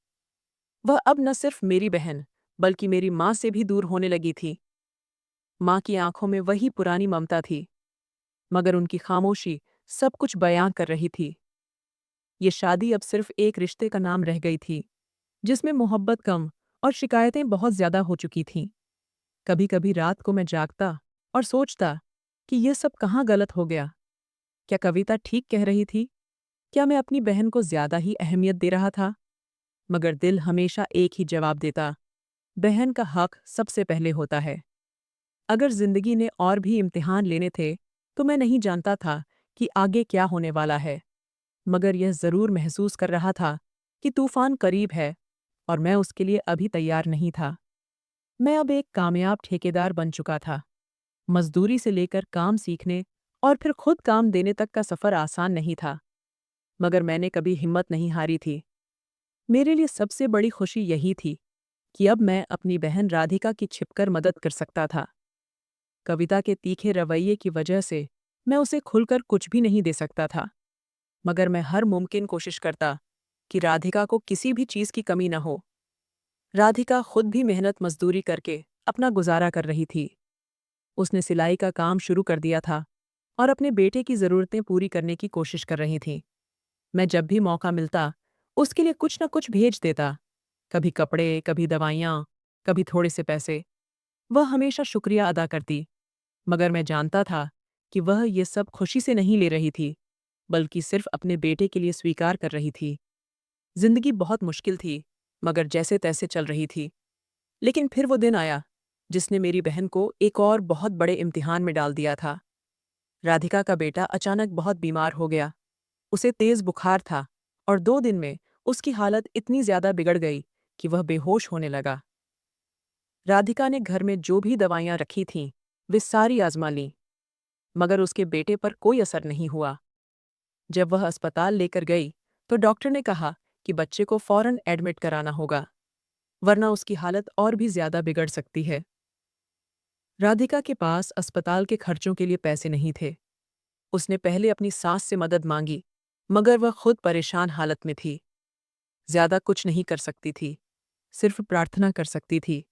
वह अब न सिर्फ मेरी बहन, बल्कि मेरी माँ से भी दूर होने लगी थी। माँ की आंखों में वही पुरानी ममता थी, मगर उनकी खामोशी सब कुछ बयां कर रही थी। ये शादी अब सिर्फ एक रिश्ते का नाम रह गई थी, जिसमें मोहब्बत कम और शिकायतें बहुत ज्यादा हो चुकी थीं। कभी कभी रात को मैं जागता और सोचता कि यह सब कहाँ गलत हो गया। क्या कविता ठीक कह रही थी? क्या मैं अपनी बहन को ज्यादा ही अहमियत दे रहा था? मगर दिल हमेशा एक ही जवाब देता, बहन का हक सबसे पहले होता है। अगर जिंदगी ने और भी इम्तिहान लेने थे, तो मैं नहीं जानता था कि आगे क्या होने वाला है। मगर यह जरूर महसूस कर रहा था कि तूफान करीब है, और मैं उसके लिए अभी तैयार नहीं था। मैं अब एक कामयाब ठेकेदार बन चुका था। मजदूरी से लेकर काम सीखने और फिर खुद काम देने तक का सफर आसान नहीं था, मगर मैंने कभी हिम्मत नहीं हारी थी। मेरे लिए सबसे बड़ी खुशी यही थी कि अब मैं अपनी बहन राधिका की छिपकर मदद कर सकता था। कविता के तीखे रवैये की वजह से मैं उसे खुलकर कुछ भी नहीं दे सकता था, मगर मैं हर मुमकिन कोशिश करता कि राधिका को किसी भी चीज की कमी न हो। राधिका खुद भी मेहनत मजदूरी करके अपना गुजारा कर रही थी। उसने सिलाई का काम शुरू कर दिया था, और अपने बेटे की ज़रूरतें पूरी करने की कोशिश कर रही थी। मैं जब भी मौका मिलता, उसके लिए कुछ न कुछ भेज देता। कभी कपड़े, कभी दवाइयाँ, कभी थोड़े से पैसे। वह हमेशा शुक्रिया अदा करती, मगर मैं जानता था कि वह ये सब खुशी से नहीं ले रही थी। बल्कि सिर्फ अपने बेटे के लिए स्वीकार कर रही थी। जिंदगी बहुत मुश्किल थी, मगर जैसे तैसे चल रही थी। लेकिन फिर वो दिन आया जिसने मेरी बहन को एक और बहुत बड़े इम्तिहान में डाल दिया था। राधिका का बेटा अचानक बहुत बीमार हो गया। उसे तेज बुखार था और 2 दिन में उसकी हालत इतनी ज्यादा बिगड़ गई कि वह बेहोश होने लगा। राधिका ने घर में जो भी दवाइयां रखी थीं, वे सारी आजमा लीं, मगर उसके बेटे पर कोई असर नहीं हुआ। जब वह अस्पताल लेकर गई, तो डॉक्टर ने कहा कि बच्चे को फौरन एडमिट कराना होगा, वरना उसकी हालत और भी ज्यादा बिगड़ सकती है। राधिका के पास अस्पताल के खर्चों के लिए पैसे नहीं थे। उसने पहले अपनी सास से मदद मांगी, मगर वह खुद परेशान हालत में थी। ज्यादा कुछ नहीं कर सकती थी, सिर्फ प्रार्थना कर सकती थी।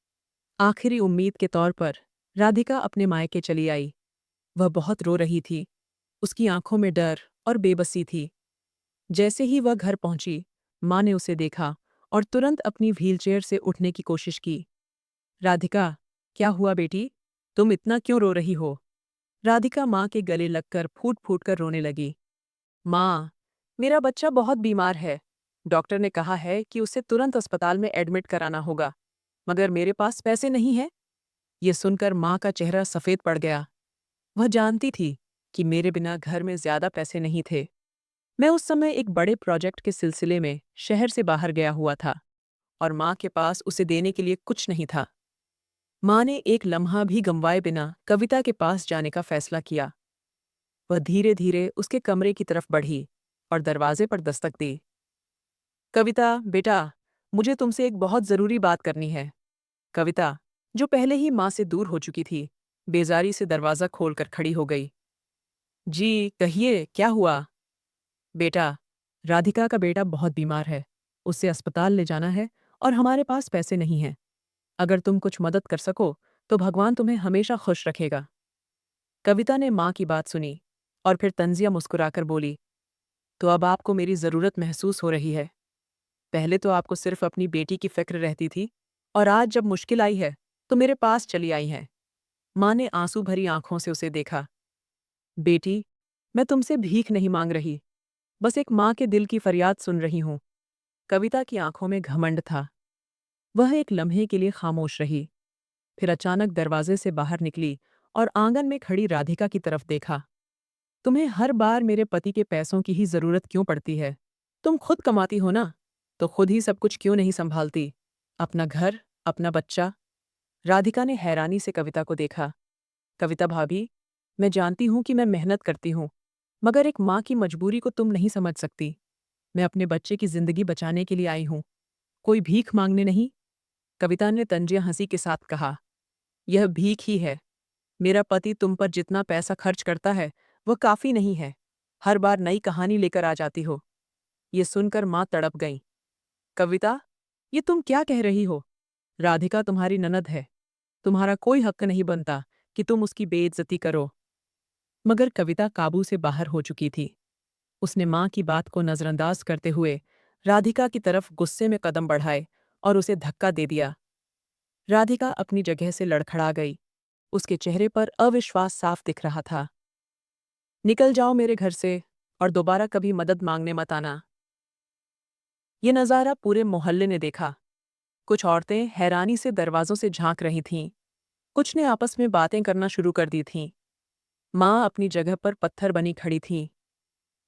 आखिरी उम्मीद के तौर पर राधिका अपने मायके चली आई। वह बहुत रो रही थी। उसकी आंखों में डर और बेबसी थी। जैसे ही वह घर पहुंची, माँ ने उसे देखा और तुरंत अपनी व्हीलचेयर से उठने की कोशिश की। राधिका, क्या हुआ बेटी? तुम इतना क्यों रो रही हो? राधिका माँ के गले लगकर फूट फूट कर रोने लगी। माँ, मेरा बच्चा बहुत बीमार है। डॉक्टर ने कहा है कि उसे तुरंत अस्पताल में एडमिट कराना होगा, मगर मेरे पास पैसे नहीं हैं। ये सुनकर माँ का चेहरा सफ़ेद पड़ गया। वह जानती थी कि मेरे बिना घर में ज्यादा पैसे नहीं थे। मैं उस समय एक बड़े प्रोजेक्ट के सिलसिले में शहर से बाहर गया हुआ था और माँ के पास उसे देने के लिए कुछ नहीं था। माँ ने एक लम्हा भी गंवाए बिना कविता के पास जाने का फैसला किया। वह धीरे धीरे उसके कमरे की तरफ बढ़ी और दरवाजे पर दस्तक दी। कविता, बेटा, मुझे तुमसे एक बहुत ज़रूरी बात करनी है। कविता, जो पहले ही माँ से दूर हो चुकी थी, बेजारी से दरवाज़ा खोलकर खड़ी हो गई। जी, कहिए, क्या हुआ? बेटा, राधिका का बेटा बहुत बीमार है। उसे अस्पताल ले जाना है और हमारे पास पैसे नहीं हैं। अगर तुम कुछ मदद कर सको, तो भगवान तुम्हें हमेशा खुश रखेगा। कविता ने माँ की बात सुनी और फिर तंजिया मुस्कुराकर बोली, तो अब आपको मेरी ज़रूरत महसूस हो रही है। पहले तो आपको सिर्फ अपनी बेटी की फ़िक्र रहती थी, और आज जब मुश्किल आई है, तो मेरे पास चली आई हैं। माँ ने आंसू भरी आंखों से उसे देखा। बेटी, मैं तुमसे भीख नहीं मांग रही, बस एक माँ के दिल की फरियाद सुन रही हूँ। कविता की आंखों में घमंड था। वह एक लम्हे के लिए खामोश रही, फिर अचानक दरवाजे से बाहर निकली और आंगन में खड़ी राधिका की तरफ देखा। तुम्हें हर बार मेरे पति के पैसों की ही जरूरत क्यों पड़ती है? तुम खुद कमाती हो ना, तो खुद ही सब कुछ क्यों नहीं संभालती? अपना घर, अपना बच्चा। राधिका ने हैरानी से कविता को देखा। कविता भाभी, मैं जानती हूँ कि मैं मेहनत करती हूँ, मगर एक माँ की मजबूरी को तुम नहीं समझ सकती। मैं अपने बच्चे की जिंदगी बचाने के लिए आई हूँ, कोई भीख मांगने नहीं। कविता ने तंजिया हंसी के साथ कहा, यह भीख ही है। मेरा पति तुम पर जितना पैसा खर्च करता है, वह काफी नहीं है। हर बार नई कहानी लेकर आ जाती हो। ये सुनकर माँ तड़प गई। कविता, ये तुम क्या कह रही हो? राधिका तुम्हारी ननद है। तुम्हारा कोई हक नहीं बनता कि तुम उसकी बेइज्जती करो। मगर कविता काबू से बाहर हो चुकी थी। उसने माँ की बात को नजरअंदाज करते हुए राधिका की तरफ गुस्से में कदम बढ़ाए और उसे धक्का दे दिया। राधिका अपनी जगह से लड़खड़ा गई। उसके चेहरे पर अविश्वास साफ दिख रहा था। निकल जाओ मेरे घर से और दोबारा कभी मदद मांगने मत आना। ये नज़ारा पूरे मोहल्ले ने देखा। कुछ औरतें हैरानी से दरवाजों से झांक रही थीं। कुछ ने आपस में बातें करना शुरू कर दी थीं। माँ अपनी जगह पर पत्थर बनी खड़ी थीं,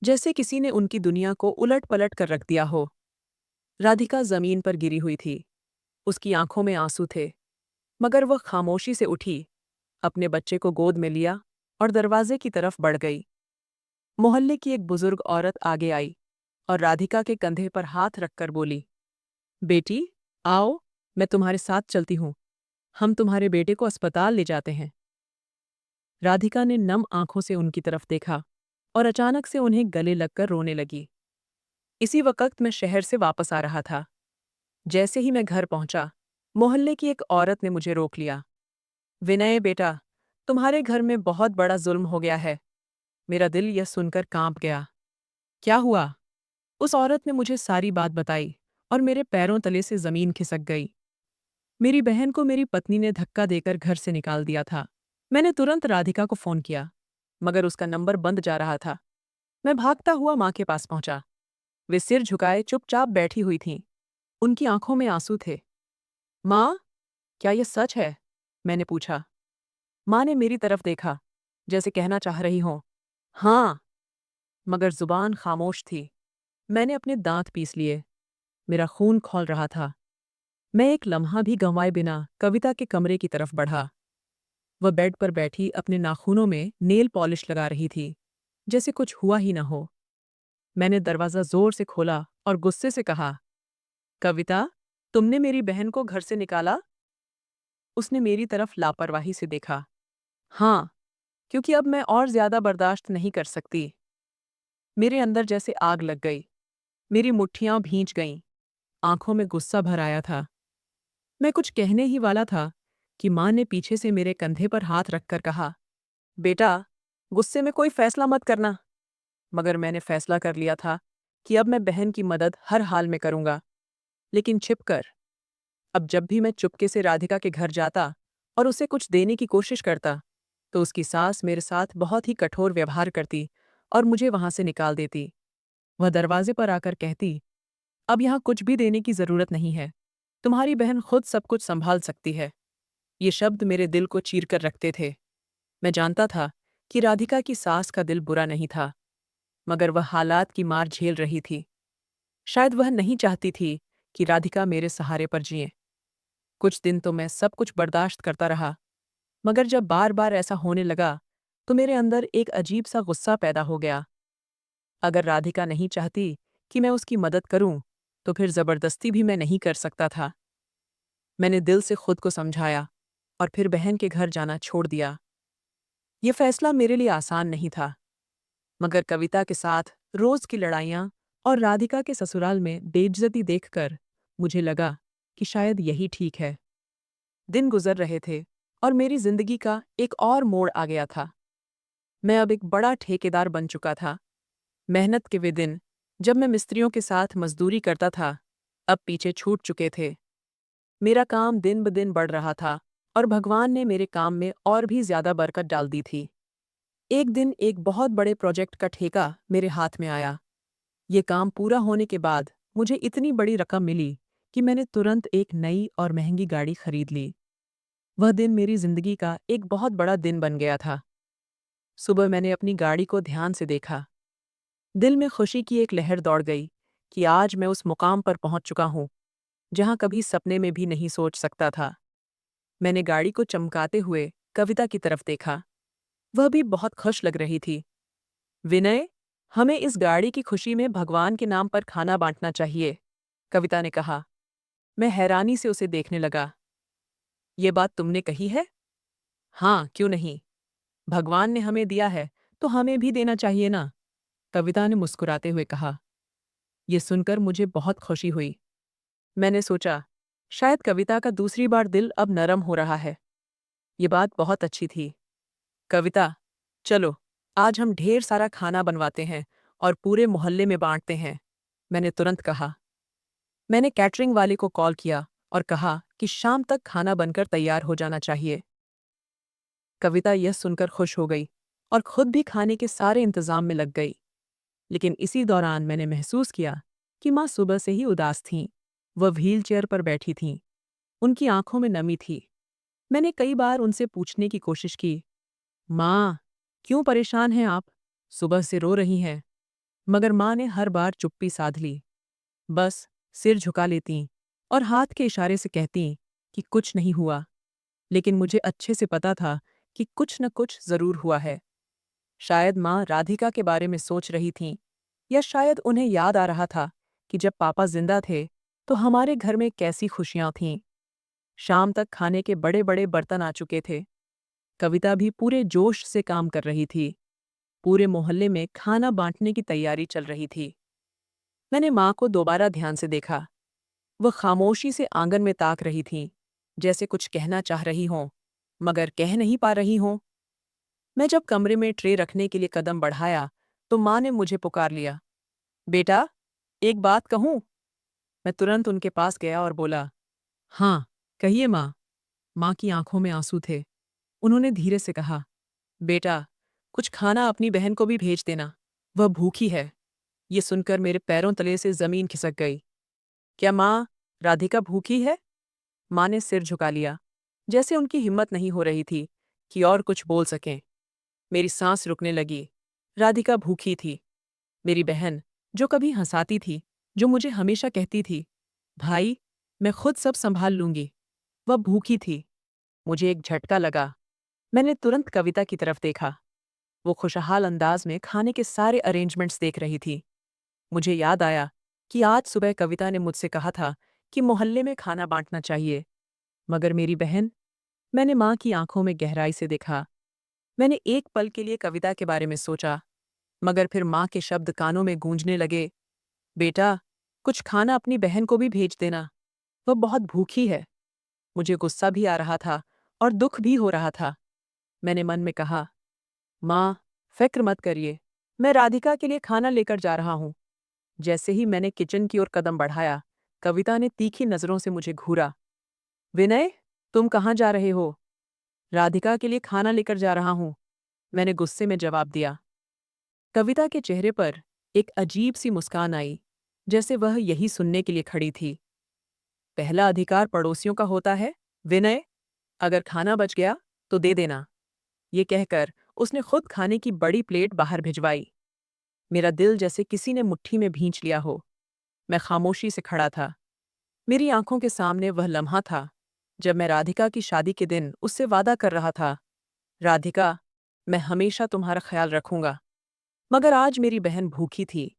जैसे किसी ने उनकी दुनिया को उलट पलट कर रख दिया हो। राधिका जमीन पर गिरी हुई थी। उसकी आंखों में आंसू थे, मगर वह खामोशी से उठी, अपने बच्चे को गोद में लिया और दरवाजे की तरफ बढ़ गई। मोहल्ले की एक बुजुर्ग औरत आगे आई और राधिका के कंधे पर हाथ रखकर बोली, बेटी, आओ, मैं तुम्हारे साथ चलती हूँ। हम तुम्हारे बेटे को अस्पताल ले जाते हैं। राधिका ने नम आंखों से उनकी तरफ देखा और अचानक से उन्हें गले लगकर रोने लगी। इसी वक्त मैं शहर से वापस आ रहा था। जैसे ही मैं घर पहुंचा, मोहल्ले की एक औरत ने मुझे रोक लिया। विनय बेटा, तुम्हारे घर में बहुत बड़ा जुल्म हो गया है। मेरा दिल यह सुनकर कांप गया। क्या हुआ? उस औरत ने मुझे सारी बात बताई और मेरे पैरों तले से जमीन खिसक गई। मेरी बहन को मेरी पत्नी ने धक्का देकर घर से निकाल दिया था। मैंने तुरंत राधिका को फोन किया, मगर उसका नंबर बंद जा रहा था। मैं भागता हुआ माँ के पास पहुंचा। वे सिर झुकाए चुपचाप बैठी हुई थीं। उनकी आंखों में आंसू थे। माँ, क्या ये सच है? मैंने पूछा। माँ ने मेरी तरफ देखा, जैसे कहना चाह रही हो, हाँ, मगर जुबान खामोश थी। मैंने अपने दांत पीस लिए। मेरा खून खौल रहा था। मैं एक लम्हा भी गंवाए बिना कविता के कमरे की तरफ बढ़ा। वह बेड पर बैठी अपने नाखूनों में नेल पॉलिश लगा रही थी, जैसे कुछ हुआ ही न हो। मैंने दरवाज़ा जोर से खोला और गुस्से से कहा, कविता, तुमने मेरी बहन को घर से निकाला? उसने मेरी तरफ लापरवाही से देखा। हाँ, क्योंकि अब मैं और ज्यादा बर्दाश्त नहीं कर सकती। मेरे अंदर जैसे आग लग गई। मेरी मुट्ठियां भींच गईं। आंखों में गुस्सा भर आया था। मैं कुछ कहने ही वाला था कि माँ ने पीछे से मेरे कंधे पर हाथ रखकर कहा, बेटा, गुस्से में कोई फैसला मत करना। मगर मैंने फैसला कर लिया था कि अब मैं बहन की मदद हर हाल में करूंगा, लेकिन छिपकर। अब जब भी मैं चुपके से राधिका के घर जाता और उसे कुछ देने की कोशिश करता, तो उसकी सास मेरे साथ बहुत ही कठोर व्यवहार करती और मुझे वहां से निकाल देती। वह दरवाजे पर आकर कहती, अब यहाँ कुछ भी देने की जरूरत नहीं है। तुम्हारी बहन खुद सब कुछ संभाल सकती है। ये शब्द मेरे दिल को चीर कर रखते थे। मैं जानता था कि राधिका की सास का दिल बुरा नहीं था, मगर वह हालात की मार झेल रही थी। शायद वह नहीं चाहती थी कि राधिका मेरे सहारे पर जिए। कुछ दिन तो मैं सब कुछ बर्दाश्त करता रहा, मगर जब बार बार ऐसा होने लगा, तो मेरे अंदर एक अजीब सा गुस्सा पैदा हो गया। अगर राधिका नहीं चाहती कि मैं उसकी मदद करूं, तो फिर जबरदस्ती भी मैं नहीं कर सकता था। मैंने दिल से खुद को समझाया और फिर बहन के घर जाना छोड़ दिया। यह फैसला मेरे लिए आसान नहीं था, मगर कविता के साथ रोज की लड़ाइयाँ और राधिका के ससुराल में बेइज्जती देखकर मुझे लगा कि शायद यही ठीक है। दिन गुजर रहे थे और मेरी जिंदगी का एक और मोड़ आ गया था। मैं अब एक बड़ा ठेकेदार बन चुका था। मेहनत के वे दिन, जब मैं मिस्त्रियों के साथ मजदूरी करता था, अब पीछे छूट चुके थे। मेरा काम दिन ब दिन बढ़ रहा था और भगवान ने मेरे काम में और भी ज्यादा बरकत डाल दी थी। एक दिन एक बहुत बड़े प्रोजेक्ट का ठेका मेरे हाथ में आया। ये काम पूरा होने के बाद मुझे इतनी बड़ी रकम मिली कि मैंने तुरंत एक नई और महंगी गाड़ी खरीद ली। वह दिन मेरी जिंदगी का एक बहुत बड़ा दिन बन गया था। सुबह मैंने अपनी गाड़ी को ध्यान से देखा। दिल में खुशी की एक लहर दौड़ गई कि आज मैं उस मुकाम पर पहुंच चुका हूं जहां कभी सपने में भी नहीं सोच सकता था। मैंने गाड़ी को चमकाते हुए कविता की तरफ देखा। वह भी बहुत खुश लग रही थी। विनय, हमें इस गाड़ी की खुशी में भगवान के नाम पर खाना बांटना चाहिए, कविता ने कहा। मैं हैरानी से उसे देखने लगा। ये बात तुमने कही है? हाँ, क्यों नहीं। भगवान ने हमें दिया है तो हमें भी देना चाहिए ना, कविता ने मुस्कुराते हुए कहा। ये सुनकर मुझे बहुत खुशी हुई। मैंने सोचा, शायद कविता का दूसरी बार दिल अब नरम हो रहा है। ये बात बहुत अच्छी थी। कविता, चलो, आज हम ढेर सारा खाना बनवाते हैं और पूरे मोहल्ले में बांटते हैं, मैंने तुरंत कहा। मैंने कैटरिंग वाले को कॉल किया और कहा कि शाम तक खाना बनकर तैयार हो जाना चाहिए। कविता यह सुनकर खुश हो गई और खुद भी खाने के सारे इंतजाम में लग गई। लेकिन इसी दौरान मैंने महसूस किया कि माँ सुबह से ही उदास थीं। वह व्हील चेयर पर बैठी थीं। उनकी आंखों में नमी थी। मैंने कई बार उनसे पूछने की कोशिश की, माँ, क्यों परेशान हैं आप? सुबह से रो रही हैं। मगर माँ ने हर बार चुप्पी साध ली। बस सिर झुका लेतीं और हाथ के इशारे से कहतीं कि कुछ नहीं हुआ। लेकिन मुझे अच्छे से पता था कि कुछ न कुछ जरूर हुआ है। शायद माँ राधिका के बारे में सोच रही थीं, या शायद उन्हें याद आ रहा था कि जब पापा जिंदा थे तो हमारे घर में कैसी खुशियां थीं। शाम तक खाने के बड़े बड़े बर्तन आ चुके थे। कविता भी पूरे जोश से काम कर रही थी। पूरे मोहल्ले में खाना बांटने की तैयारी चल रही थी। मैंने माँ को दोबारा ध्यान से देखा। वह खामोशी से आंगन में ताक रही थीं, जैसे कुछ कहना चाह रही हों, मगर कह नहीं पा रही हों। मैं जब कमरे में ट्रे रखने के लिए कदम बढ़ाया, तो माँ ने मुझे पुकार लिया। बेटा, एक बात कहूँ? मैं तुरंत उनके पास गया और बोला, हाँ, कहिए माँ। माँ की आंखों में आंसू थे। उन्होंने धीरे से कहा, बेटा, कुछ खाना अपनी बहन को भी भेज देना। वह भूखी है। ये सुनकर मेरे पैरों तले से जमीन खिसक गई। क्या माँ, राधिका भूखी है? माँ ने सिर झुका लिया, जैसे उनकी हिम्मत नहीं हो रही थी कि और कुछ बोल सकें। मेरी सांस रुकने लगी। राधिका भूखी थी। मेरी बहन, जो कभी हंसाती थी, जो मुझे हमेशा कहती थी, भाई, मैं खुद सब संभाल लूंगी, वह भूखी थी। मुझे एक झटका लगा। मैंने तुरंत कविता की तरफ देखा। वो खुशहाल अंदाज में खाने के सारे अरेंजमेंट्स देख रही थी। मुझे याद आया कि आज सुबह कविता ने मुझसे कहा था कि मोहल्ले में खाना बांटना चाहिए। मगर मेरी बहन, मैंने माँ की आंखों में गहराई से देखा। मैंने एक पल के लिए कविता के बारे में सोचा, मगर फिर माँ के शब्द कानों में गूंजने लगे, बेटा, कुछ खाना अपनी बहन को भी भेज देना, वह बहुत भूखी है। मुझे गुस्सा भी आ रहा था और दुख भी हो रहा था। मैंने मन में कहा, माँ, फिक्र मत करिए, मैं राधिका के लिए खाना लेकर जा रहा हूँ। जैसे ही मैंने किचन की ओर कदम बढ़ाया, कविता ने तीखी नजरों से मुझे घूरा। विनय, तुम कहाँ जा रहे हो? राधिका के लिए खाना लेकर जा रहा हूँ, मैंने गुस्से में जवाब दिया। कविता के चेहरे पर एक अजीब सी मुस्कान आई, जैसे वह यही सुनने के लिए खड़ी थी। पहला अधिकार पड़ोसियों का होता है, विनय, अगर खाना बच गया तो दे देना। ये कहकर उसने खुद खाने की बड़ी प्लेट बाहर भिजवाई। मेरा दिल जैसे किसी ने मुट्ठी में भींच लिया हो। मैं खामोशी से खड़ा था। मेरी आंखों के सामने वह लम्हा था जब मैं राधिका की शादी के दिन उससे वादा कर रहा था, राधिका, मैं हमेशा तुम्हारा ख्याल रखूंगा। मगर आज मेरी बहन भूखी थी।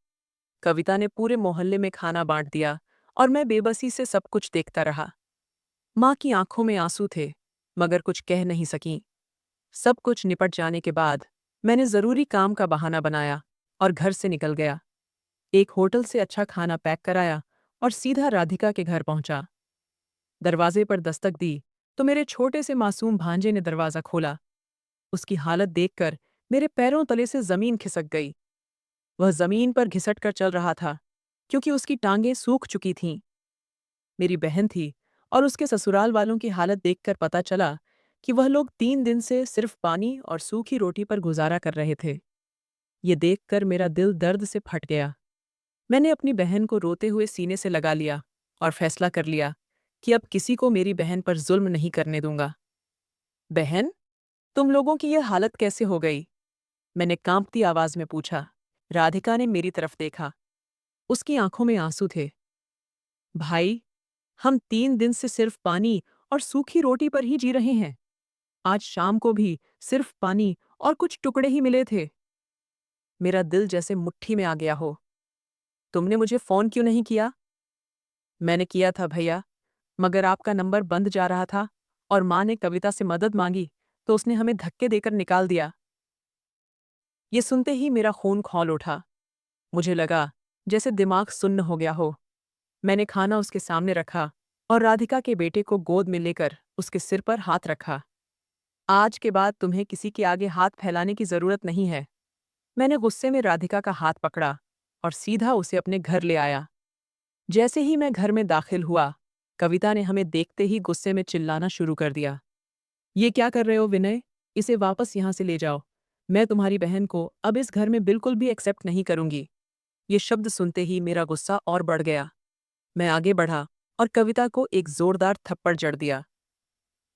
कविता ने पूरे मोहल्ले में खाना बांट दिया और मैं बेबसी से सब कुछ देखता रहा। माँ की आंखों में आंसू थे, मगर कुछ कह नहीं सकीं। सब कुछ निपट जाने के बाद मैंने जरूरी काम का बहाना बनाया और घर से निकल गया। एक होटल से अच्छा खाना पैक कराया और सीधा राधिका के घर पहुंचा। दरवाजे पर दस्तक दी तो मेरे छोटे से मासूम भांजे ने दरवाजा खोला। उसकी हालत देखकर मेरे पैरों तले से जमीन खिसक गई। वह जमीन पर घिसट कर चल रहा था, क्योंकि उसकी टांगें सूख चुकी थीं। मेरी बहन थी और उसके ससुराल वालों की हालत देखकर पता चला कि वह लोग 3 दिन से सिर्फ पानी और सूखी रोटी पर गुजारा कर रहे थे। ये देखकर मेरा दिल दर्द से फट गया। मैंने अपनी बहन को रोते हुए सीने से लगा लिया और फैसला कर लिया कि अब किसी को मेरी बहन पर जुल्म नहीं करने दूंगा। बहन, तुम लोगों की यह हालत कैसे हो गई? मैंने कांपती आवाज में पूछा। राधिका ने मेरी तरफ देखा। उसकी आंखों में आंसू थे। भाई, हम 3 दिन से सिर्फ पानी और सूखी रोटी पर ही जी रहे हैं। आज शाम को भी सिर्फ पानी और कुछ टुकड़े ही मिले थे। मेरा दिल जैसे मुट्ठी में आ गया हो। तुमने मुझे फोन क्यों नहीं किया? मैंने किया था भैया, मगर आपका नंबर बंद जा रहा था और माँ ने कविता से मदद मांगी तो उसने हमें धक्के देकर निकाल दिया। ये सुनते ही मेरा खून खौल उठा। मुझे लगा जैसे दिमाग सुन्न हो गया हो। मैंने खाना उसके सामने रखा और राधिका के बेटे को गोद में लेकर उसके सिर पर हाथ रखा। आज के बाद तुम्हें किसी के आगे हाथ फैलाने की जरूरत नहीं है। मैंने गुस्से में राधिका का हाथ पकड़ा और सीधा उसे अपने घर ले आया। जैसे ही मैं घर में दाखिल हुआ, कविता ने हमें देखते ही गुस्से में चिल्लाना शुरू कर दिया। ये क्या कर रहे हो विनय? इसे वापस यहाँ से ले जाओ। मैं तुम्हारी बहन को अब इस घर में बिल्कुल भी एक्सेप्ट नहीं करूंगी। ये शब्द सुनते ही मेरा गुस्सा और बढ़ गया। मैं आगे बढ़ा और कविता को एक जोरदार थप्पड़ जड़ दिया।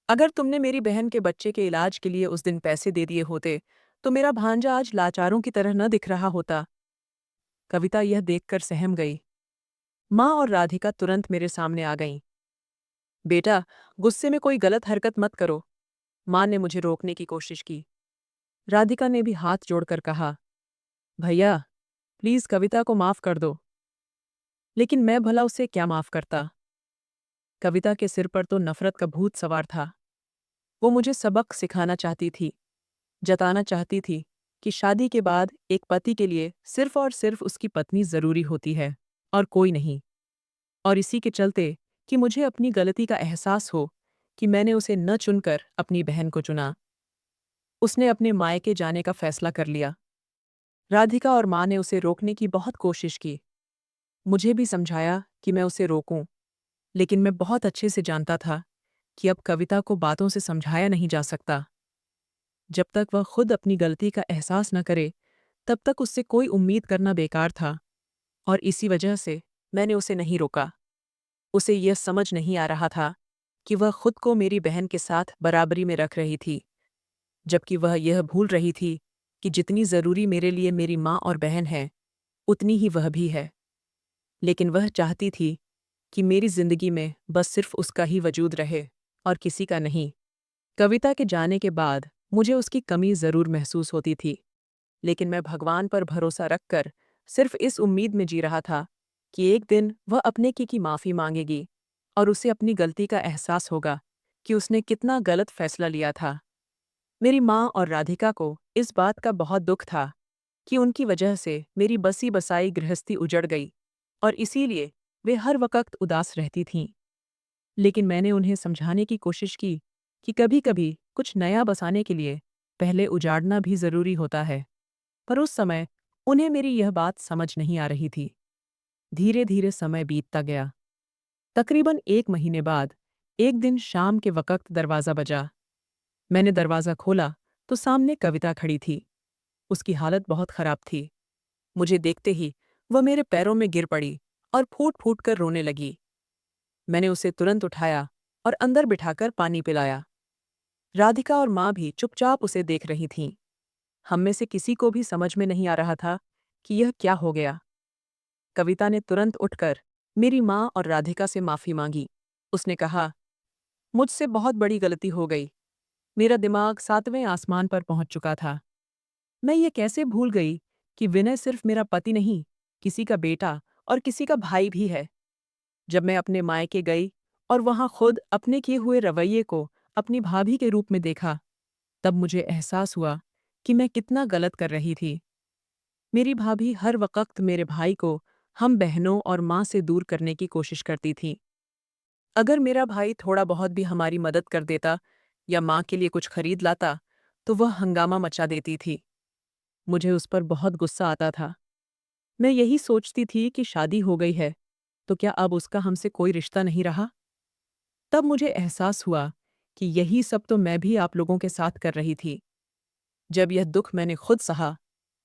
अगर तुमने मेरी बहन के बच्चे के इलाज के लिए उस दिन पैसे दे दिए होते तो मेरा भांजा आज लाचारों की तरह न दिख रहा होता। कविता यह देखकर सहम गई। माँ और राधिका तुरंत मेरे सामने आ गईं। बेटा, गुस्से में कोई गलत हरकत मत करो। माँ ने मुझे रोकने की कोशिश की। राधिका ने भी हाथ जोड़कर कहा, भैया, प्लीज कविता को माफ कर दो। लेकिन मैं भला उसे क्या माफ करता? कविता के सिर पर तो नफरत का भूत सवार था। वो मुझे सबक सिखाना चाहती थी, जताना चाहती थी कि शादी के बाद एक पति के लिए सिर्फ और सिर्फ उसकी पत्नी जरूरी होती है और कोई नहीं। और इसी के चलते कि मुझे अपनी गलती का एहसास हो कि मैंने उसे न चुनकर अपनी बहन को चुना। उसने अपने मायके जाने का फैसला कर लिया। राधिका और माँ ने उसे रोकने की बहुत कोशिश की। मुझे भी समझाया कि मैं उसे रोकूं, लेकिन मैं बहुत अच्छे से जानता था कि अब कविता को बातों से समझाया नहीं जा सकता। जब तक वह खुद अपनी गलती का एहसास न करे, तब तक उससे कोई उम्मीद करना बेकार था और इसी वजह से मैंने उसे नहीं रोका। उसे यह समझ नहीं आ रहा था कि वह खुद को मेरी बहन के साथ बराबरी में रख रही थी, जबकि वह यह भूल रही थी कि जितनी ज़रूरी मेरे लिए मेरी माँ और बहन है, उतनी ही वह भी है। लेकिन वह चाहती थी कि मेरी ज़िंदगी में बस सिर्फ उसका ही वजूद रहे और किसी का नहीं। कविता के जाने के बाद मुझे उसकी कमी ज़रूर महसूस होती थी, लेकिन मैं भगवान पर भरोसा रखकर सिर्फ इस उम्मीद में जी रहा था कि एक दिन वह अपने की माफ़ी मांगेगी और उसे अपनी गलती का एहसास होगा कि उसने कितना गलत फैसला लिया था। मेरी माँ और राधिका को इस बात का बहुत दुख था कि उनकी वजह से मेरी बसी बसाई गृहस्थी उजड़ गई और इसीलिए वे हर वक्त उदास रहती थीं। लेकिन मैंने उन्हें समझाने की कोशिश की कि कभी-कभी कुछ नया बसाने के लिए पहले उजाड़ना भी ज़रूरी होता है। पर उस समय उन्हें मेरी यह बात समझ नहीं आ रही थी। धीरे-धीरे समय बीतता गया। तकरीबन 1 महीने बाद एक दिन शाम के वक़्त दरवाज़ा बजा। मैंने दरवाज़ा खोला तो सामने कविता खड़ी थी। उसकी हालत बहुत ख़राब थी। मुझे देखते ही वह मेरे पैरों में गिर पड़ी और फूट-फूट कर रोने लगी। मैंने उसे तुरंत उठाया और अंदर बिठाकर पानी पिलाया। राधिका और माँ भी चुपचाप उसे देख रही थीं। हम में से किसी को भी समझ में नहीं आ रहा था कि यह क्या हो गया। कविता ने तुरंत उठकर मेरी माँ और राधिका से माफ़ी मांगी। उसने कहा, मुझसे बहुत बड़ी गलती हो गई। मेरा दिमाग 7वें आसमान पर पहुंच चुका था। मैं ये कैसे भूल गई कि विनय सिर्फ मेरा पति नहीं, किसी का बेटा और किसी का भाई भी है। जब मैं अपने मायके गई और वहां खुद अपने किए हुए रवैये को अपनी भाभी के रूप में देखा, तब मुझे एहसास हुआ कि मैं कितना गलत कर रही थी। मेरी भाभी हर वक्त मेरे भाई को हम बहनों और माँ से दूर करने की कोशिश करती थी। अगर मेरा भाई थोड़ा बहुत भी हमारी मदद कर देता या माँ के लिए कुछ खरीद लाता, तो वह हंगामा मचा देती थी। मुझे उस पर बहुत गुस्सा आता था। मैं यही सोचती थी कि शादी हो गई है, तो क्या अब उसका हमसे कोई रिश्ता नहीं रहा? तब मुझे एहसास हुआ कि यही सब तो मैं भी आप लोगों के साथ कर रही थी। जब यह दुख मैंने खुद सहा,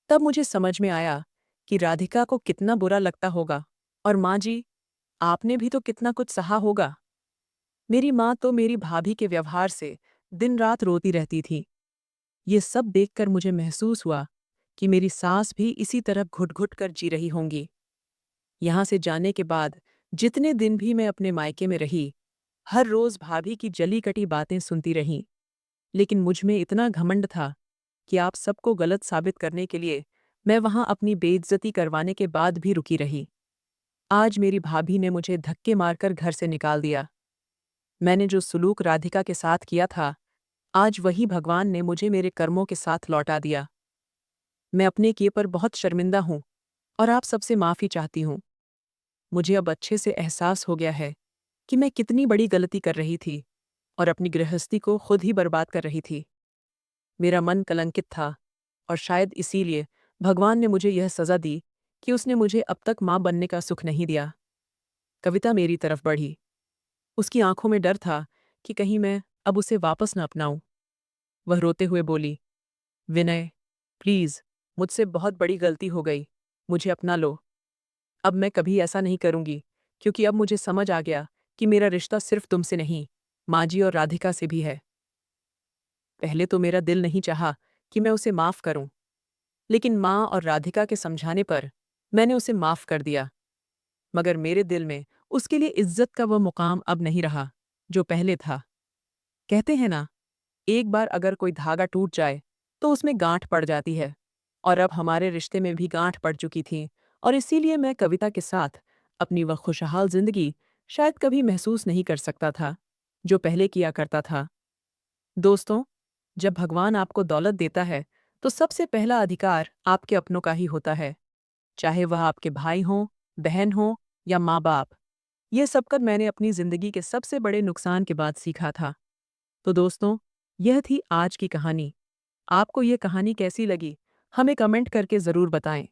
तब मुझे समझ में आया कि राधिका को कितना बुरा लगता होगा और माँ जी, आपने भी तो कितना कुछ सहा होगा। मेरी माँ तो मेरी भाभी के व्यवहार से दिन रात रोती रहती थी। ये सब देखकर मुझे महसूस हुआ कि मेरी सास भी इसी तरह घुट-घुट कर जी रही होंगी। यहाँ से जाने के बाद जितने दिन भी मैं अपने मायके में रही, हर रोज़ भाभी की जली-कटी बातें सुनती रही। लेकिन मुझ में इतना घमंड था कि आप सबको गलत साबित करने के लिए मैं वहाँ अपनी बेइज्जती करवाने के बाद भी रुकी रही। आज मेरी भाभी ने मुझे धक्के मारकर घर से निकाल दिया। मैंने जो सुलूक राधिका के साथ किया था, आज वही भगवान ने मुझे मेरे कर्मों के साथ लौटा दिया। मैं अपने किए पर बहुत शर्मिंदा हूँ और आप सबसे माफ़ी चाहती हूँ। मुझे अब अच्छे से एहसास हो गया है कि मैं कितनी बड़ी गलती कर रही थी और अपनी गृहस्थी को खुद ही बर्बाद कर रही थी। मेरा मन कलंकित था और शायद इसीलिए भगवान ने मुझे यह सज़ा दी कि उसने मुझे अब तक माँ बनने का सुख नहीं दिया। कविता मेरी तरफ बढ़ी। उसकी आंखों में डर था कि कहीं मैं अब उसे वापस न अपनाऊं। वह रोते हुए बोली, विनय, प्लीज़, मुझसे बहुत बड़ी गलती हो गई। मुझे अपना लो। अब मैं कभी ऐसा नहीं करूंगी, क्योंकि अब मुझे समझ आ गया कि मेरा रिश्ता सिर्फ तुमसे नहीं, माँ जी और राधिका से भी है। पहले तो मेरा दिल नहीं चाहा कि मैं उसे माफ़ करूं, लेकिन माँ और राधिका के समझाने पर मैंने उसे माफ़ कर दिया। मगर मेरे दिल में उसके लिए इज्जत का वह मुकाम अब नहीं रहा, जो पहले था। कहते हैं ना, एक बार अगर कोई धागा टूट जाए, तो उसमें गांठ पड़ जाती है। और अब हमारे रिश्ते में भी गांठ पड़ चुकी थी और इसीलिए मैं कविता के साथ अपनी वह खुशहाल जिंदगी शायद कभी महसूस नहीं कर सकता था, जो पहले किया करता था। दोस्तों, जब भगवान आपको दौलत देता है, तो सबसे पहला अधिकार आपके अपनों का ही होता है, चाहे वह आपके भाई हों, बहन हों या माँ-बाप। ये सब कर मैंने अपनी ज़िंदगी के सबसे बड़े नुकसान के बाद सीखा था। तो दोस्तों, यह थी आज की कहानी। आपको ये कहानी कैसी लगी? हमें कमेंट करके ज़रूर बताएं।